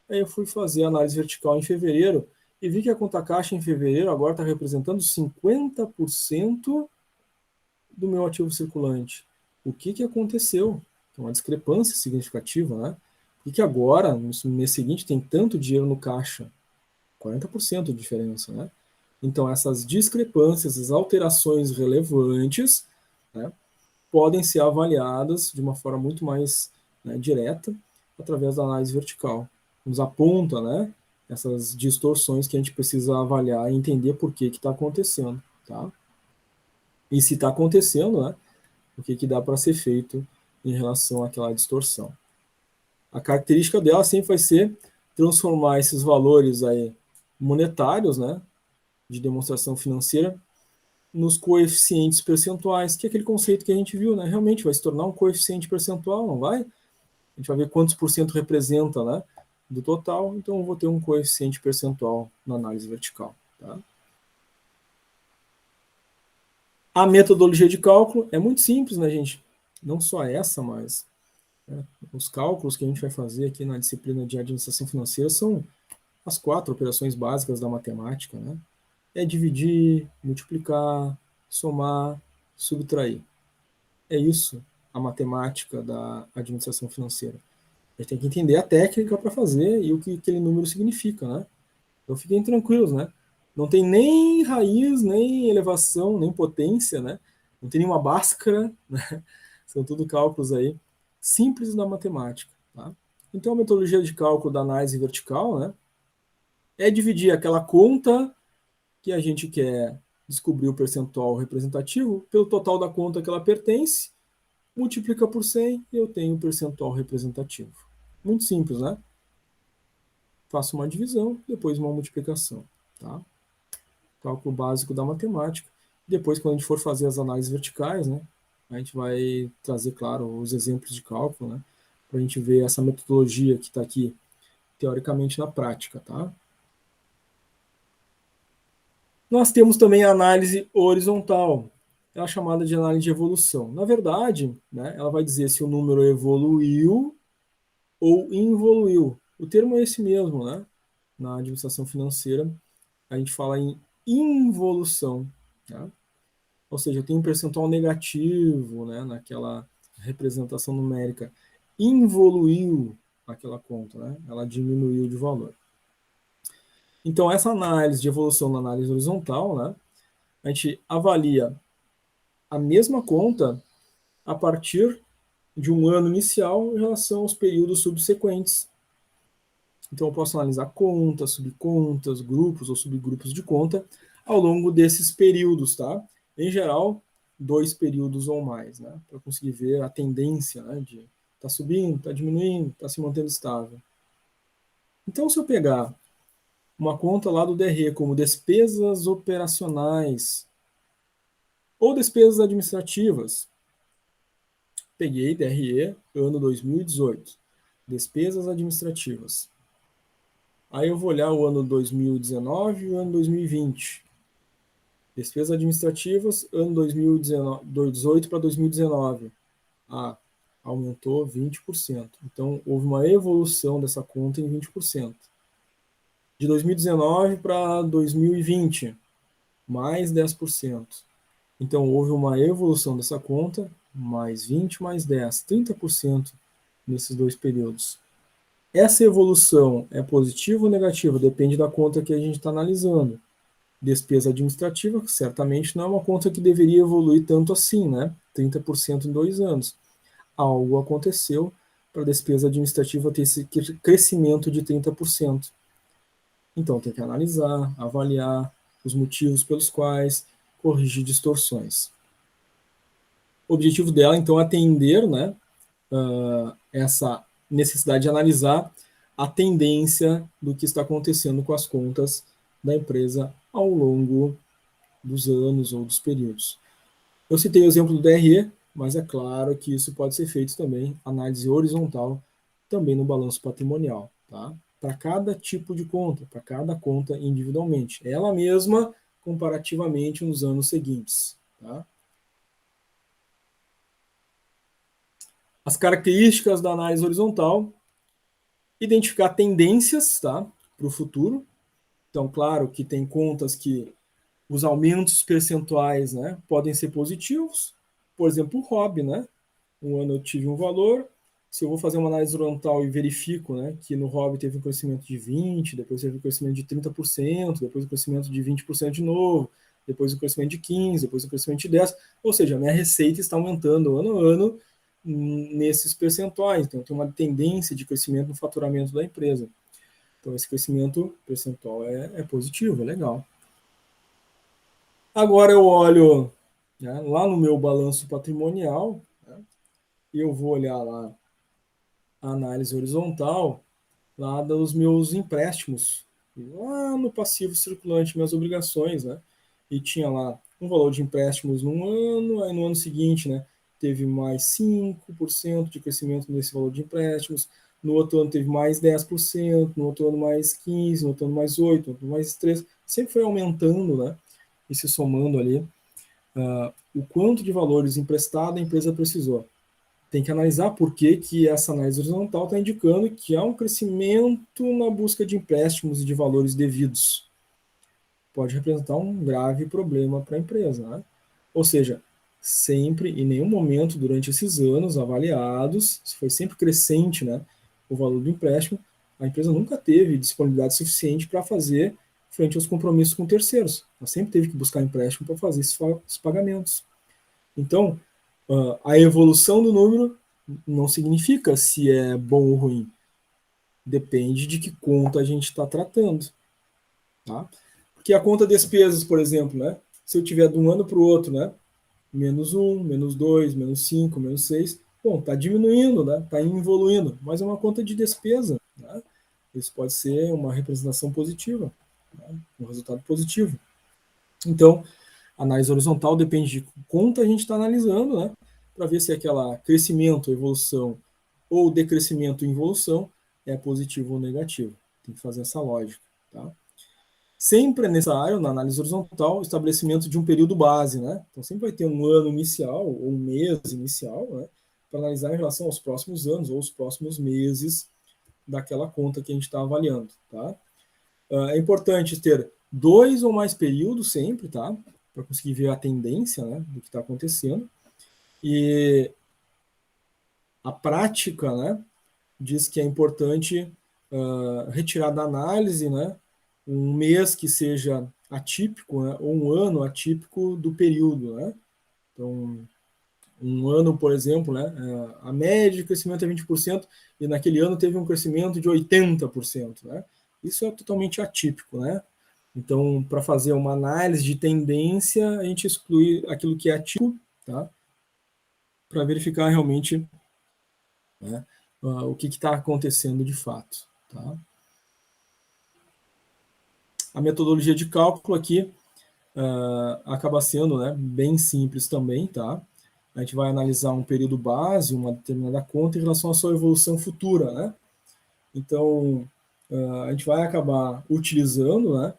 Aí eu fui fazer a análise vertical em fevereiro e vi que a conta caixa em fevereiro agora está representando 50% do meu ativo circulante. o que aconteceu. É uma discrepância significativa, né? Por que agora, no mês seguinte, tem tanto dinheiro no caixa? 40% de diferença, né? Então, essas discrepâncias, as alterações relevantes, né, podem ser avaliadas de uma forma muito mais, né, direta através da análise vertical. Nos aponta, né, essas distorções que a gente precisa avaliar e entender por que está acontecendo, tá? E se está acontecendo, né, o que dá para ser feito em relação àquela distorção. A característica dela sempre vai ser transformar esses valores aí monetários, né, de demonstração financeira, nos coeficientes percentuais, que é aquele conceito que a gente viu, né? Realmente vai se tornar um coeficiente percentual, não vai? A gente vai ver quantos por cento representa, né, do total, então eu vou ter um coeficiente percentual na análise vertical, tá? A metodologia de cálculo é muito simples, né, gente? Não só essa, mas, né, os cálculos que a gente vai fazer aqui na disciplina de administração financeira são as 4 operações básicas da matemática, né? É dividir, multiplicar, somar, subtrair. É isso a matemática da administração financeira. A gente tem que entender a técnica para fazer e o que aquele número significa, né? Então fiquem tranquilos, né? Não tem nem raiz, nem elevação, nem potência, né? Não tem nenhuma Bhaskara, né? São tudo cálculos aí simples da matemática, tá? Então a metodologia de cálculo da análise vertical, né, é dividir aquela conta que a gente quer descobrir o percentual representativo pelo total da conta que ela pertence, multiplica por 100 e eu tenho o percentual representativo. Muito simples, né? Faço uma divisão, depois uma multiplicação, tá? Cálculo básico da matemática. Depois, quando a gente for fazer as análises verticais, né, a gente vai trazer, claro, os exemplos de cálculo, né, para a gente ver essa metodologia que está aqui, teoricamente, na prática, tá? Nós temos também a análise horizontal, é a chamada de análise de evolução. Na verdade, né, ela vai dizer se o número evoluiu ou involuiu. O termo é esse mesmo, né? Na administração financeira, a gente fala em involução, né? Ou seja, tem um percentual negativo, né, naquela representação numérica. Involuiu aquela conta, né? Ela diminuiu de valor. Então, essa análise de evolução na análise horizontal, né, a gente avalia a mesma conta a partir de um ano inicial em relação aos períodos subsequentes. Então, eu posso analisar contas, subcontas, grupos ou subgrupos de conta ao longo desses períodos, tá? Em geral, 2 períodos ou mais, né? Para conseguir ver a tendência, né? De tá subindo, tá diminuindo, tá se mantendo estável. Então, se eu pegar uma conta lá do DRE como despesas operacionais ou despesas administrativas, peguei DRE ano 2018, despesas administrativas. Aí eu vou olhar o ano 2019 e o ano 2020. Despesas administrativas, ano 2018 para 2019. Ah, aumentou 20%. Então, houve uma evolução dessa conta em 20%. De 2019 para 2020, mais 10%. Então, houve uma evolução dessa conta, mais 20, mais 10, 30% nesses 2 períodos. Essa evolução é positiva ou negativa? Depende da conta que a gente está analisando. Despesa administrativa, certamente não é uma conta que deveria evoluir tanto assim, né? 30% em 2 anos. Algo aconteceu para a despesa administrativa ter esse crescimento de 30%. Então, tem que analisar, avaliar os motivos pelos quais, corrigir distorções. O objetivo dela, então, é atender, né, essa necessidade de analisar a tendência do que está acontecendo com as contas da empresa ao longo dos anos ou dos períodos. Eu citei o exemplo do DRE, mas é claro que isso pode ser feito também, análise horizontal, também no balanço patrimonial, tá? Para cada tipo de conta, para cada conta individualmente. Ela mesma, comparativamente nos anos seguintes, tá? As características da análise horizontal: identificar tendências, tá, para o futuro. Então, claro que tem contas que os aumentos percentuais, né, podem ser positivos. Por exemplo, o ROB, né? um ano eu tive um valor, se eu vou fazer uma análise horizontal e verifico, né, que no hobby teve um crescimento de 20%, depois teve um crescimento de 30%, depois um crescimento de 20% de novo, depois um crescimento de 15%, depois um crescimento de 10%, ou seja, a minha receita está aumentando ano a ano nesses percentuais, então tem uma tendência de crescimento no faturamento da empresa. Então esse crescimento percentual é positivo, é legal. Agora eu olho, né, lá no meu balanço patrimonial, né, e eu vou olhar lá a análise horizontal lá dos meus empréstimos, lá no passivo circulante, minhas obrigações, né? E tinha lá um valor de empréstimos num ano, aí no ano seguinte, né, teve mais 5% de crescimento nesse valor de empréstimos, no outro ano teve mais 10%, no outro ano mais 15%, no outro ano mais 8%, no outro ano mais 3%, sempre foi aumentando, né? E se somando ali, o quanto de valores emprestado a empresa precisou. Tem que analisar por que, que essa análise horizontal está indicando que há um crescimento na busca de empréstimos e de valores devidos. Pode representar um grave problema para a empresa, né? Ou seja, sempre, em nenhum momento durante esses anos avaliados, se foi sempre crescente, né, o valor do empréstimo, a empresa nunca teve disponibilidade suficiente para fazer frente aos compromissos com terceiros. Ela sempre teve que buscar empréstimo para fazer esses pagamentos. Então, a evolução do número não significa se é bom ou ruim. Depende de que conta a gente está tratando. Tá? Porque a conta despesas, por exemplo, né? Se eu tiver de um ano para o outro, né? Menos um, menos dois, menos cinco, menos seis, bom, está diminuindo, né? Está evoluindo, mas é uma conta de despesa. Né? Isso pode ser uma representação positiva, né? Um resultado positivo. Então, análise horizontal depende de quanto a gente está analisando, né? Para ver se aquela crescimento, evolução ou decrescimento em evolução é positivo ou negativo. Tem que fazer essa lógica. Tá? Sempre é necessário, na análise horizontal, o estabelecimento de um período base. Né? Então, sempre vai ter um ano inicial ou um mês inicial, né? Para analisar em relação aos próximos anos ou os próximos meses daquela conta que a gente está avaliando. Tá? É importante ter 2 ou mais períodos sempre, tá? Para conseguir ver a tendência, né, do que está acontecendo. E a prática, né, diz que é importante retirar da análise, né, um mês que seja atípico, né, ou um ano atípico do período, né? Então, um ano, por exemplo, né, a média de crescimento é 20% e naquele ano teve um crescimento de 80%, né? Isso é totalmente atípico, né? Então, para fazer uma análise de tendência, a gente exclui aquilo que é atípico, tá? Para verificar realmente, né, o que está acontecendo de fato. Tá? A metodologia de cálculo aqui acaba sendo, né, bem simples também. Tá? A gente vai analisar um período base, uma determinada conta, em relação à sua evolução futura. Né? Então, a gente vai acabar utilizando, né,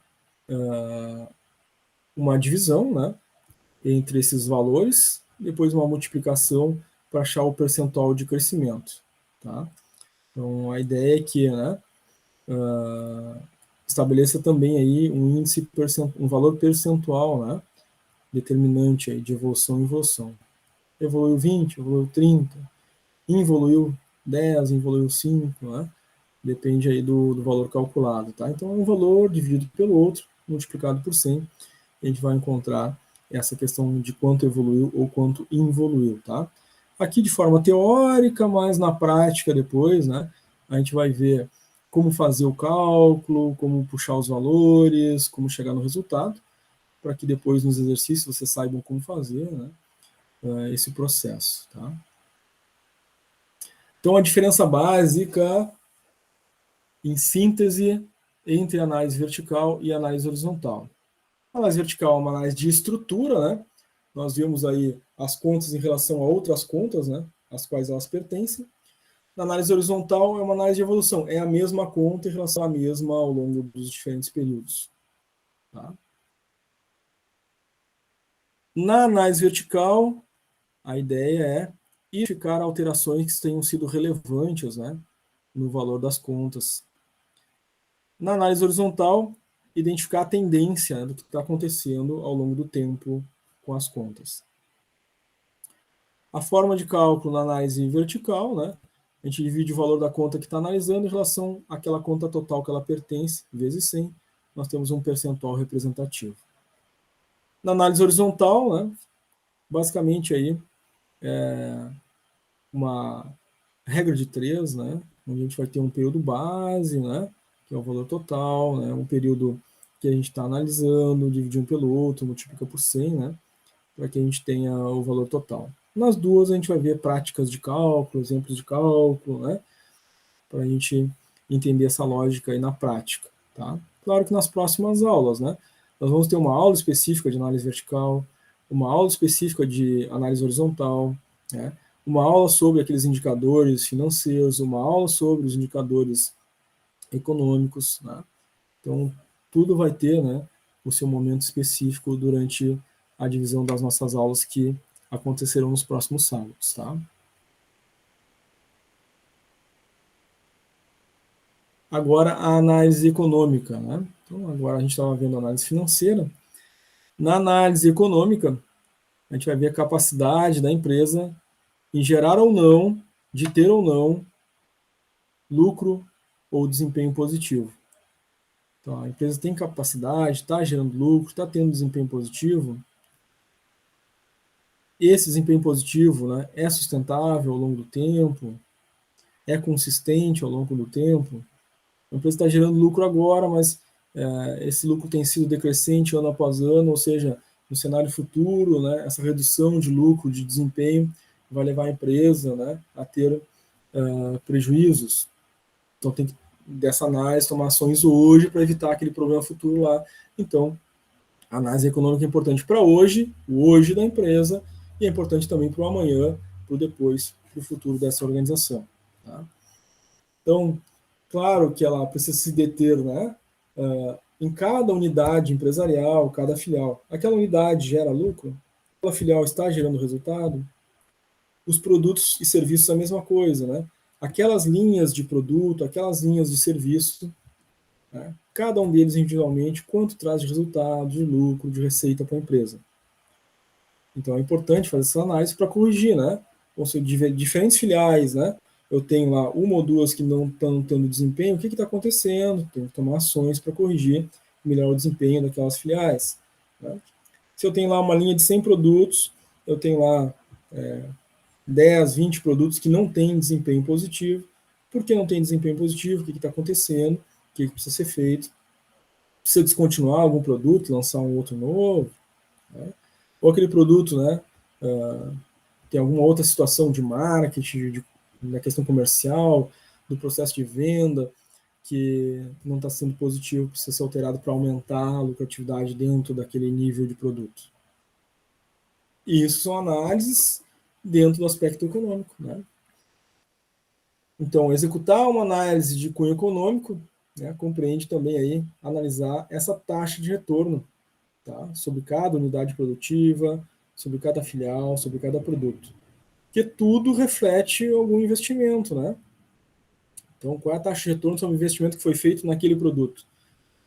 uma divisão, né, entre esses valores, depois uma multiplicação para achar o percentual de crescimento. Tá? Então, a ideia é que, né, estabeleça também aí um índice, um valor percentual, né, determinante aí de evolução e involução. Evoluiu 20, evoluiu 30, involuiu 10, involuiu 5, né? Depende aí do valor calculado, tá? Então, um valor dividido pelo outro, multiplicado por 100, a gente vai encontrar essa questão de quanto evoluiu ou quanto involuiu, tá? Aqui de forma teórica, mas na prática depois, né, a gente vai ver como fazer o cálculo, como puxar os valores, como chegar no resultado, para que depois nos exercícios vocês saibam como fazer, né, esse processo, tá? Então, a diferença básica, em síntese, entre análise vertical e análise horizontal. A análise vertical é uma análise de estrutura, né? Nós vimos aí as contas em relação a outras contas, né? As quais elas pertencem. Na análise horizontal é uma análise de evolução, é a mesma conta em relação à mesma ao longo dos diferentes períodos. Tá? Na análise vertical, a ideia é identificar alterações que tenham sido relevantes, né, no valor das contas. Na análise horizontal, identificar a tendência, né, do que está acontecendo ao longo do tempo com as contas. A forma de cálculo na análise vertical, né? A gente divide o valor da conta que está analisando em relação àquela conta total que ela pertence, vezes 100, nós temos um percentual representativo. Na análise horizontal, né? Basicamente aí uma regra de 3, né? Onde a gente vai ter um período base, né? Que é o valor total, né? Um período que a gente está analisando, divide um pelo outro, multiplica por 100, né? Para que a gente tenha o valor total. Nas duas a gente vai ver práticas de cálculo, exemplos de cálculo, né? Para a gente entender essa lógica aí na prática, tá? Claro que nas próximas aulas, né? Nós vamos ter uma aula específica de análise vertical, uma aula específica de análise horizontal, né? Uma aula sobre aqueles indicadores financeiros, uma aula sobre os indicadores econômicos, né? Então, tudo vai ter, né, o seu momento específico durante a divisão das nossas aulas que acontecerão nos próximos sábados, tá? Agora, a análise econômica, né? Então, agora a gente estava vendo a análise financeira. Na análise econômica, a gente vai ver a capacidade da empresa em gerar ou não, de ter ou não, lucro ou desempenho positivo. Então, a empresa tem capacidade, está gerando lucro, está tendo desempenho positivo. Esse desempenho positivo, né, é sustentável ao longo do tempo, é consistente ao longo do tempo. A empresa está gerando lucro agora, mas esse lucro tem sido decrescente ano após ano, ou seja, no cenário futuro, né, essa redução de lucro, de desempenho, vai levar a empresa, né, a ter prejuízos. Então tem que, dessa análise, tomar ações hoje para evitar aquele problema futuro lá. Então, a análise econômica é importante para hoje, o hoje da empresa, e é importante também para o amanhã, para o depois, para o futuro dessa organização. Tá? Então, claro que ela precisa se deter, né, em cada unidade empresarial, cada filial. Aquela unidade gera lucro? Aquela filial está gerando resultado? Os produtos e serviços a mesma coisa, né? Aquelas linhas de produto, aquelas linhas de serviço, né? Cada um deles individualmente, quanto traz de resultado, de lucro, de receita para a empresa. Então é importante fazer essa análise para corrigir, né? Ou seja, diferentes filiais, né? Eu tenho lá uma ou duas que não estão tendo desempenho, o que está acontecendo? Tenho que tomar ações para corrigir, melhorar o desempenho daquelas filiais. Né? Se eu tenho lá uma linha de 100 produtos, eu tenho lá 10, 20 produtos que não têm desempenho positivo. Por que não tem desempenho positivo? O que está acontecendo? O que precisa ser feito? Precisa descontinuar algum produto, lançar um outro novo? Né? Ou aquele produto, né, tem alguma outra situação de marketing, na questão comercial, do processo de venda, que não está sendo positivo, precisa ser alterado para aumentar a lucratividade dentro daquele nível de produto. E isso são análises dentro do aspecto econômico, né? Então, executar uma análise de cunho econômico, né, compreende também aí analisar essa taxa de retorno, tá, sobre cada unidade produtiva, sobre cada filial, sobre cada produto. Porque tudo reflete algum investimento, né? Então, qual é a taxa de retorno sobre o investimento que foi feito naquele produto?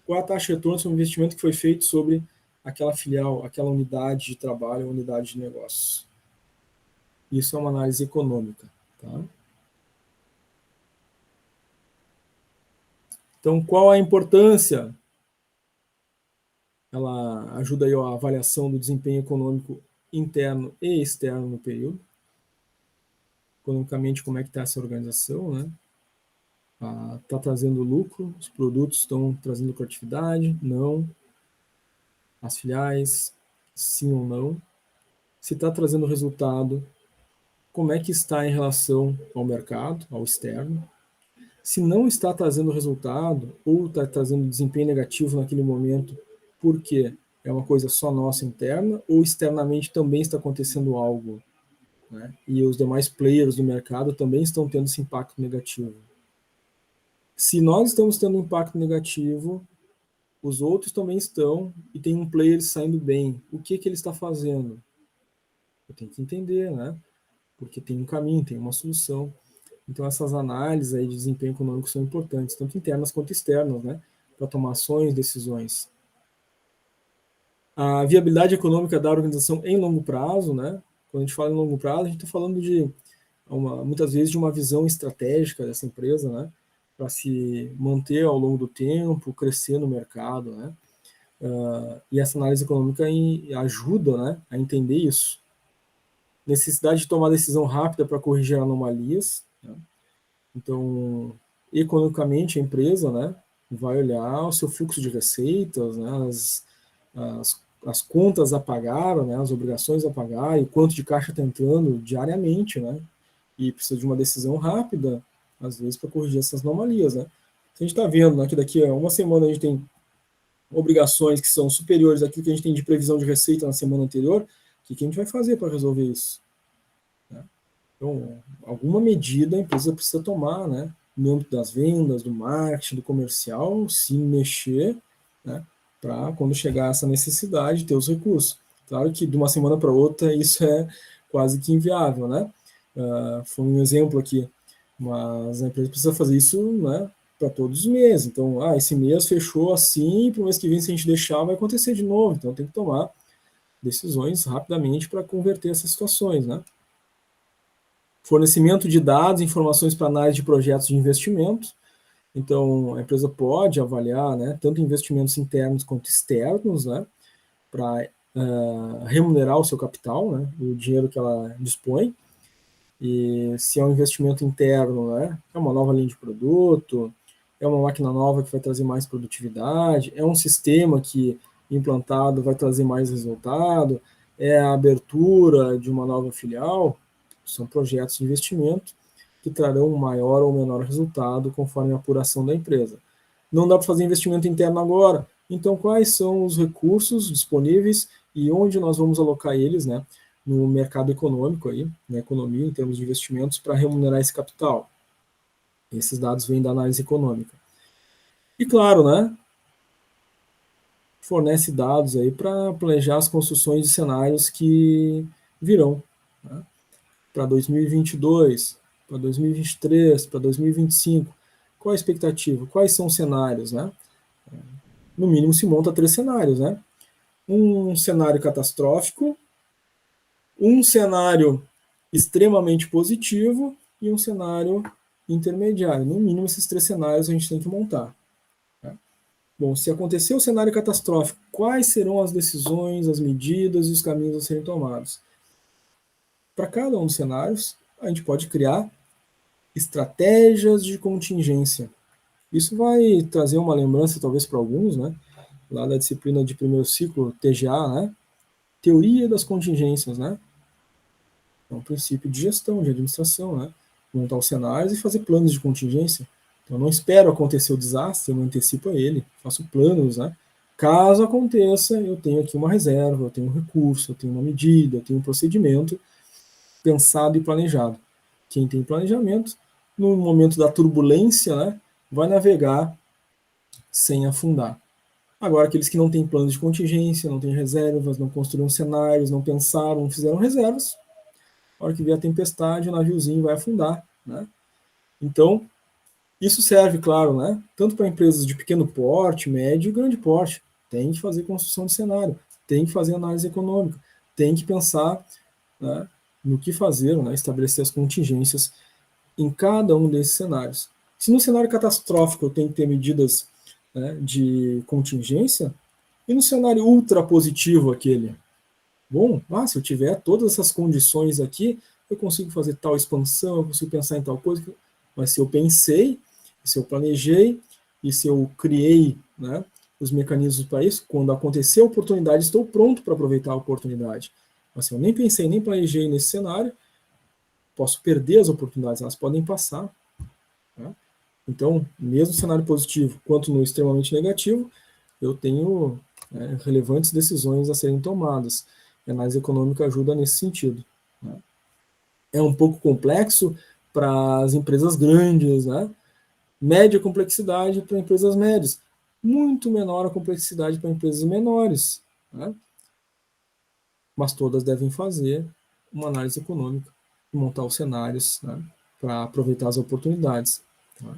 Qual é a taxa de retorno sobre o investimento que foi feito sobre aquela filial, aquela unidade de trabalho, unidade de negócio? Isso é uma análise econômica, tá? Então, qual a importância? Ela ajuda aí a avaliação do desempenho econômico interno e externo no período. Economicamente, como é que está essa organização, né? Está trazendo lucro? Os produtos estão trazendo lucratividade? Não. As filiais, sim ou não? Se está trazendo resultado, como é que está em relação ao mercado, ao externo? Se não está trazendo resultado ou está trazendo desempenho negativo naquele momento, por quê? É uma coisa só nossa interna ou externamente também está acontecendo algo, né? E os demais players do mercado também estão tendo esse impacto negativo. Se nós estamos tendo um impacto negativo, os outros também estão e tem um player saindo bem. O que ele está fazendo? Eu tenho que entender, né? Porque tem um caminho, tem uma solução. Então essas análises aí de desempenho econômico são importantes, tanto internas quanto externas, né? Para tomar ações, decisões. A viabilidade econômica da organização em longo prazo, né? Quando a gente fala em longo prazo, a gente está falando de muitas vezes de uma visão estratégica dessa empresa, né, para se manter ao longo do tempo, crescer no mercado, né, e essa análise econômica ajuda, né, a entender isso. Necessidade de tomar decisão rápida para corrigir anomalias, né? Então, economicamente, a empresa, né, vai olhar o seu fluxo de receitas, né, as contas a pagar, né, as obrigações a pagar e quanto de caixa está entrando diariamente, né, e precisa de uma decisão rápida, às vezes, para corrigir essas anomalias, né. Se a gente está vendo, né, que daqui a uma semana a gente tem obrigações que são superiores àquilo que a gente tem de previsão de receita na semana anterior, o que a gente vai fazer para resolver isso? Então, alguma medida a empresa precisa tomar, né, no âmbito das vendas, do marketing, do comercial, se mexer, né, para quando chegar essa necessidade ter os recursos. Claro que de uma semana para outra isso é quase que inviável, né? Foi um exemplo aqui, mas a empresa precisa fazer isso, né, para todos os meses. Então, esse mês fechou assim, para o mês que vem, se a gente deixar, vai acontecer de novo. Então, tem que tomar decisões rapidamente para converter essas situações, né? Fornecimento de dados, informações para análise de projetos de investimento. Então, a empresa pode avaliar, né, tanto investimentos internos quanto externos, né, para remunerar o seu capital, né, o dinheiro que ela dispõe. E se é um investimento interno, né, é uma nova linha de produto, é uma máquina nova que vai trazer mais produtividade, é um sistema que implantado vai trazer mais resultado, é a abertura de uma nova filial. São projetos de investimento que trarão um maior ou menor resultado conforme a apuração da empresa. Não dá para fazer investimento interno agora, então quais são os recursos disponíveis e onde nós vamos alocar eles, né, no mercado econômico, aí, na economia, em termos de investimentos, para remunerar esse capital. Esses dados vêm da análise econômica. E claro, né, fornece dados aí para planejar as construções de cenários que virão, né, para 2022, para 2023, para 2025. Qual a expectativa? Quais são os cenários, né? No mínimo se monta 3 cenários, né? Um cenário catastrófico, um cenário extremamente positivo e um cenário intermediário. No mínimo esses 3 cenários a gente tem que montar. Né? Bom, se acontecer o cenário catastrófico, quais serão as decisões, as medidas e os caminhos a serem tomados? Para cada um dos cenários, a gente pode criar estratégias de contingência. Isso vai trazer uma lembrança, talvez, para alguns, né? Lá da disciplina de primeiro ciclo, TGA, né? Teoria das contingências, né? É um princípio de gestão, de administração, né? Montar os cenários e fazer planos de contingência. Então, eu não espero acontecer o desastre, eu não antecipo a ele, faço planos, né? Caso aconteça, eu tenho aqui uma reserva, eu tenho um recurso, eu tenho uma medida, eu tenho um procedimento pensado e planejado. Quem tem planejamento, no momento da turbulência, né, vai navegar sem afundar. Agora, aqueles que não têm planos de contingência, não têm reservas, não construíram cenários, não pensaram, não fizeram reservas, na hora que vier a tempestade, o naviozinho vai afundar, né? Então, isso serve, claro, né, tanto para empresas de pequeno porte, médio e grande porte. Tem que fazer construção de cenário, tem que fazer análise econômica, tem que pensar, né, no que fazer, né, estabelecer as contingências em cada um desses cenários. Se no cenário catastrófico eu tenho que ter medidas, né, de contingência, e no cenário ultra positivo aquele, bom, se eu tiver todas essas condições aqui, eu consigo fazer tal expansão, eu consigo pensar em tal coisa, mas se eu pensei, se eu planejei, e se eu criei, né, os mecanismos para isso, quando acontecer a oportunidade, estou pronto para aproveitar a oportunidade. Mas se eu nem pensei, nem planejei nesse cenário, posso perder as oportunidades, elas podem passar. Né? Então, mesmo no cenário positivo quanto no extremamente negativo, eu tenho, né, relevantes decisões a serem tomadas. A análise econômica ajuda nesse sentido. Né? É um pouco complexo para as empresas grandes, né? Média complexidade para empresas médias, muito menor a complexidade para empresas menores. Né? Mas todas devem fazer uma análise econômica e montar os cenários, né, para aproveitar as oportunidades. Tá?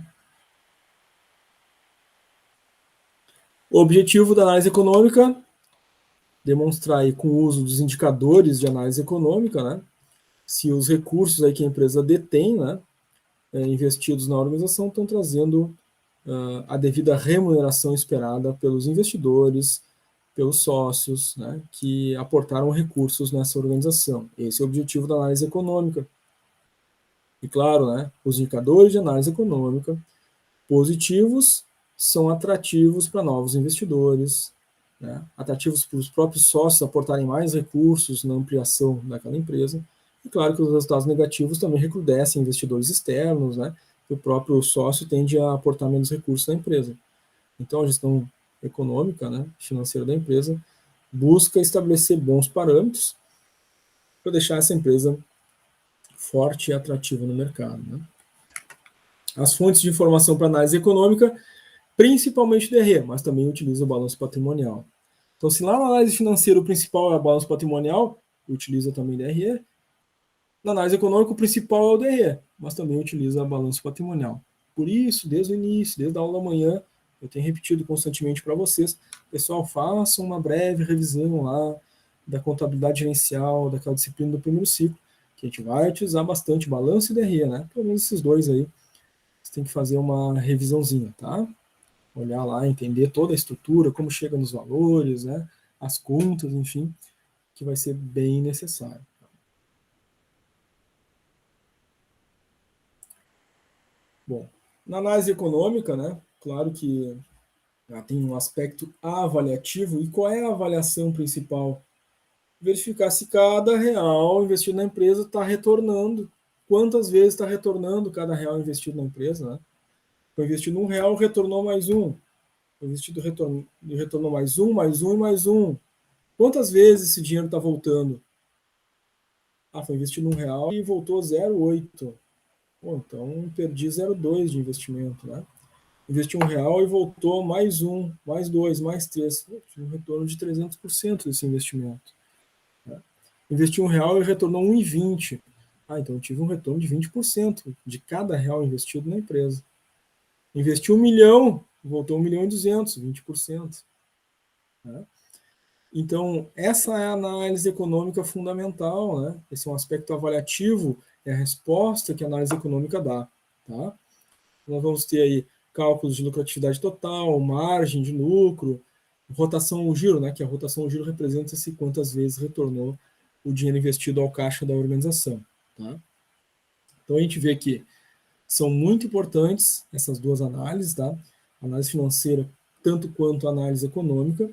O objetivo da análise econômica demonstrar aí com o uso dos indicadores de análise econômica, né, se os recursos aí que a empresa detém, né, investidos na organização estão trazendo a devida remuneração esperada pelos investidores, pelos sócios, né, que aportaram recursos nessa organização. Esse é o objetivo da análise econômica. E claro, né, os indicadores de análise econômica positivos são atrativos para novos investidores, né, atrativos para os próprios sócios aportarem mais recursos na ampliação daquela empresa. E claro que os resultados negativos também recrudescem investidores externos, né, que o próprio sócio tende a aportar menos recursos na empresa. Então, a gestão econômica, né, financeira da empresa busca estabelecer bons parâmetros para deixar essa empresa forte e atrativa no mercado. Né? As fontes de informação para análise econômica, principalmente DRE, mas também utiliza o balanço patrimonial. Então, se lá na análise financeira o principal é o balanço patrimonial, utiliza também DRE. Na análise econômica, o principal é o DRE, mas também utiliza o balanço patrimonial. Por isso, desde o início, desde a aula da manhã, eu tenho repetido constantemente para vocês, pessoal, façam uma breve revisão lá da contabilidade gerencial, daquela disciplina do primeiro ciclo, que a gente vai utilizar bastante balanço e DRE, né? Pelo menos esses dois aí, você tem que fazer uma revisãozinha, tá? Olhar lá, entender toda a estrutura, como chega nos valores, né? As contas, enfim, que vai ser bem necessário. Bom, na análise econômica, né? Claro que tem um aspecto avaliativo. E qual é a avaliação principal? Verificar se cada real investido na empresa está retornando. Quantas vezes está retornando cada real investido na empresa, né? Foi investido R$1, retornou mais um. Foi investido retornou mais um, mais um e mais um. Quantas vezes esse dinheiro está voltando? Foi investido R$1 e voltou 0,8. Pô, então perdi 0,2 de investimento, né? Investi R$1 e voltou mais um, mais dois, mais três. Tive um retorno de 300% desse investimento. Né? Investi R$1 e retornou 1,20. Então eu tive um retorno de 20% de cada real investido na empresa. Investi 1 milhão, voltou 1 milhão e 200, 20%. Né? Então, essa é a análise econômica fundamental, né? Esse é um aspecto avaliativo, é a resposta que a análise econômica dá. Tá? Nós vamos ter aí cálculos de lucratividade total, margem de lucro, rotação o giro, né? Que a rotação o giro representa-se quantas vezes retornou o dinheiro investido ao caixa da organização. Tá? Então, a gente vê que são muito importantes essas duas análises, tá? Análise financeira, tanto quanto a análise econômica.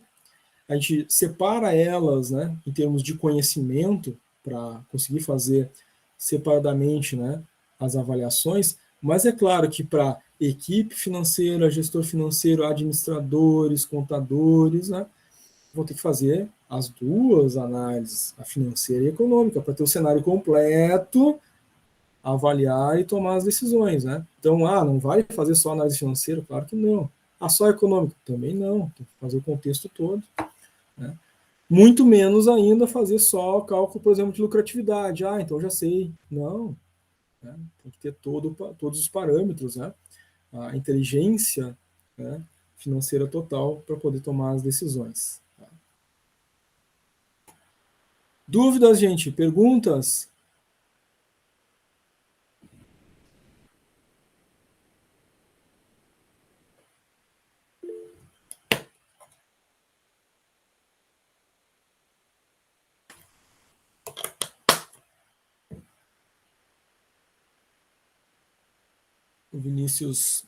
A gente separa elas, né, em termos de conhecimento, para conseguir fazer separadamente, né, as avaliações, mas é claro que para equipe financeira, gestor financeiro, administradores, contadores, né, vão ter que fazer as duas análises, a financeira e a econômica, para ter o cenário completo, avaliar e tomar as decisões, né? Então, não vale fazer só análise financeira? Claro que não. Só econômica? Também não, tem que fazer o contexto todo. Né? Muito menos ainda fazer só cálculo, por exemplo, de lucratividade. Então já sei. Não. Né? Tem que ter todos os parâmetros, né? A inteligência, né, financeira total para poder tomar as decisões. Tá? Dúvidas, gente? Perguntas? O Vinícius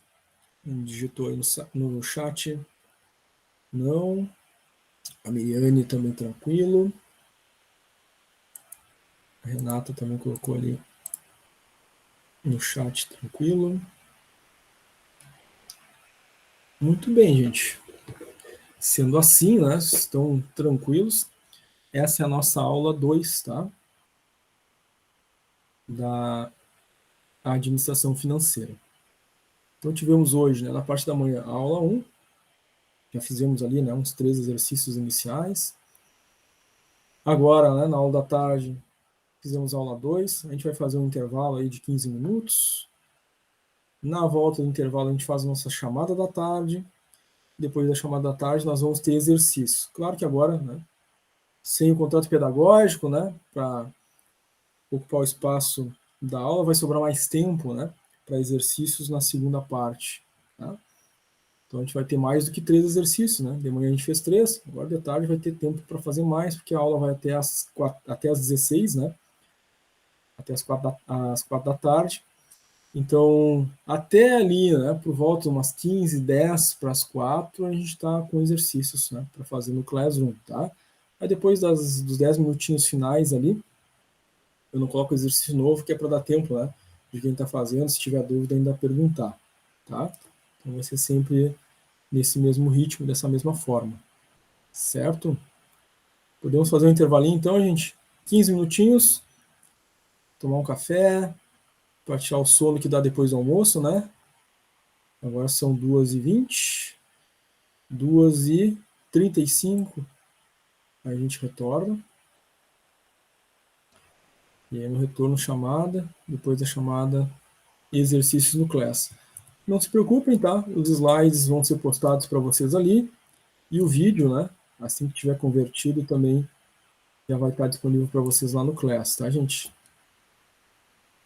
digitou aí no chat. Não. A Miriane também tranquilo. A Renata também colocou ali no chat tranquilo. Muito bem, gente. Sendo assim, né, estão tranquilos, essa é a nossa aula 2, tá? Da administração financeira. Então tivemos hoje, né, na parte da manhã, a aula 1, já fizemos ali, né, uns 3 exercícios iniciais. Agora, né, na aula da tarde, fizemos a aula 2, a gente vai fazer um intervalo aí de 15 minutos. Na volta do intervalo, a gente faz a nossa chamada da tarde. Depois da chamada da tarde, nós vamos ter exercício. Claro que agora, né, sem o contrato pedagógico, né, para ocupar o espaço da aula, vai sobrar mais tempo, né, para exercícios na segunda parte, tá? Então a gente vai ter mais do que 3 exercícios, né? De manhã a gente fez 3, agora de tarde vai ter tempo para fazer mais, porque a aula vai até as 16, né? Até as 4 da tarde. Então, até ali, né, por volta de umas 15, 10 para as 4, a gente está com exercícios, né, para fazer no Classroom, tá? Aí depois dos 10 minutinhos finais ali, eu não coloco exercício novo, que é para dar tempo, né, de quem está fazendo, se tiver dúvida, ainda perguntar, tá? Então vai ser sempre nesse mesmo ritmo, dessa mesma forma, certo? Podemos fazer um intervalinho então, gente? 15 minutinhos, tomar um café, para tirar o sono que dá depois do almoço, né? Agora são 2h20, 2h35, aí a gente retorna. E aí no retorno chamada, depois da chamada exercícios no Class. Não se preocupem, tá? Os slides vão ser postados para vocês ali e o vídeo, né? Assim que tiver convertido também já vai estar disponível para vocês lá no Class, tá, gente?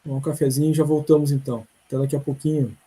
Tomar um cafezinho e já voltamos então. Até daqui a pouquinho.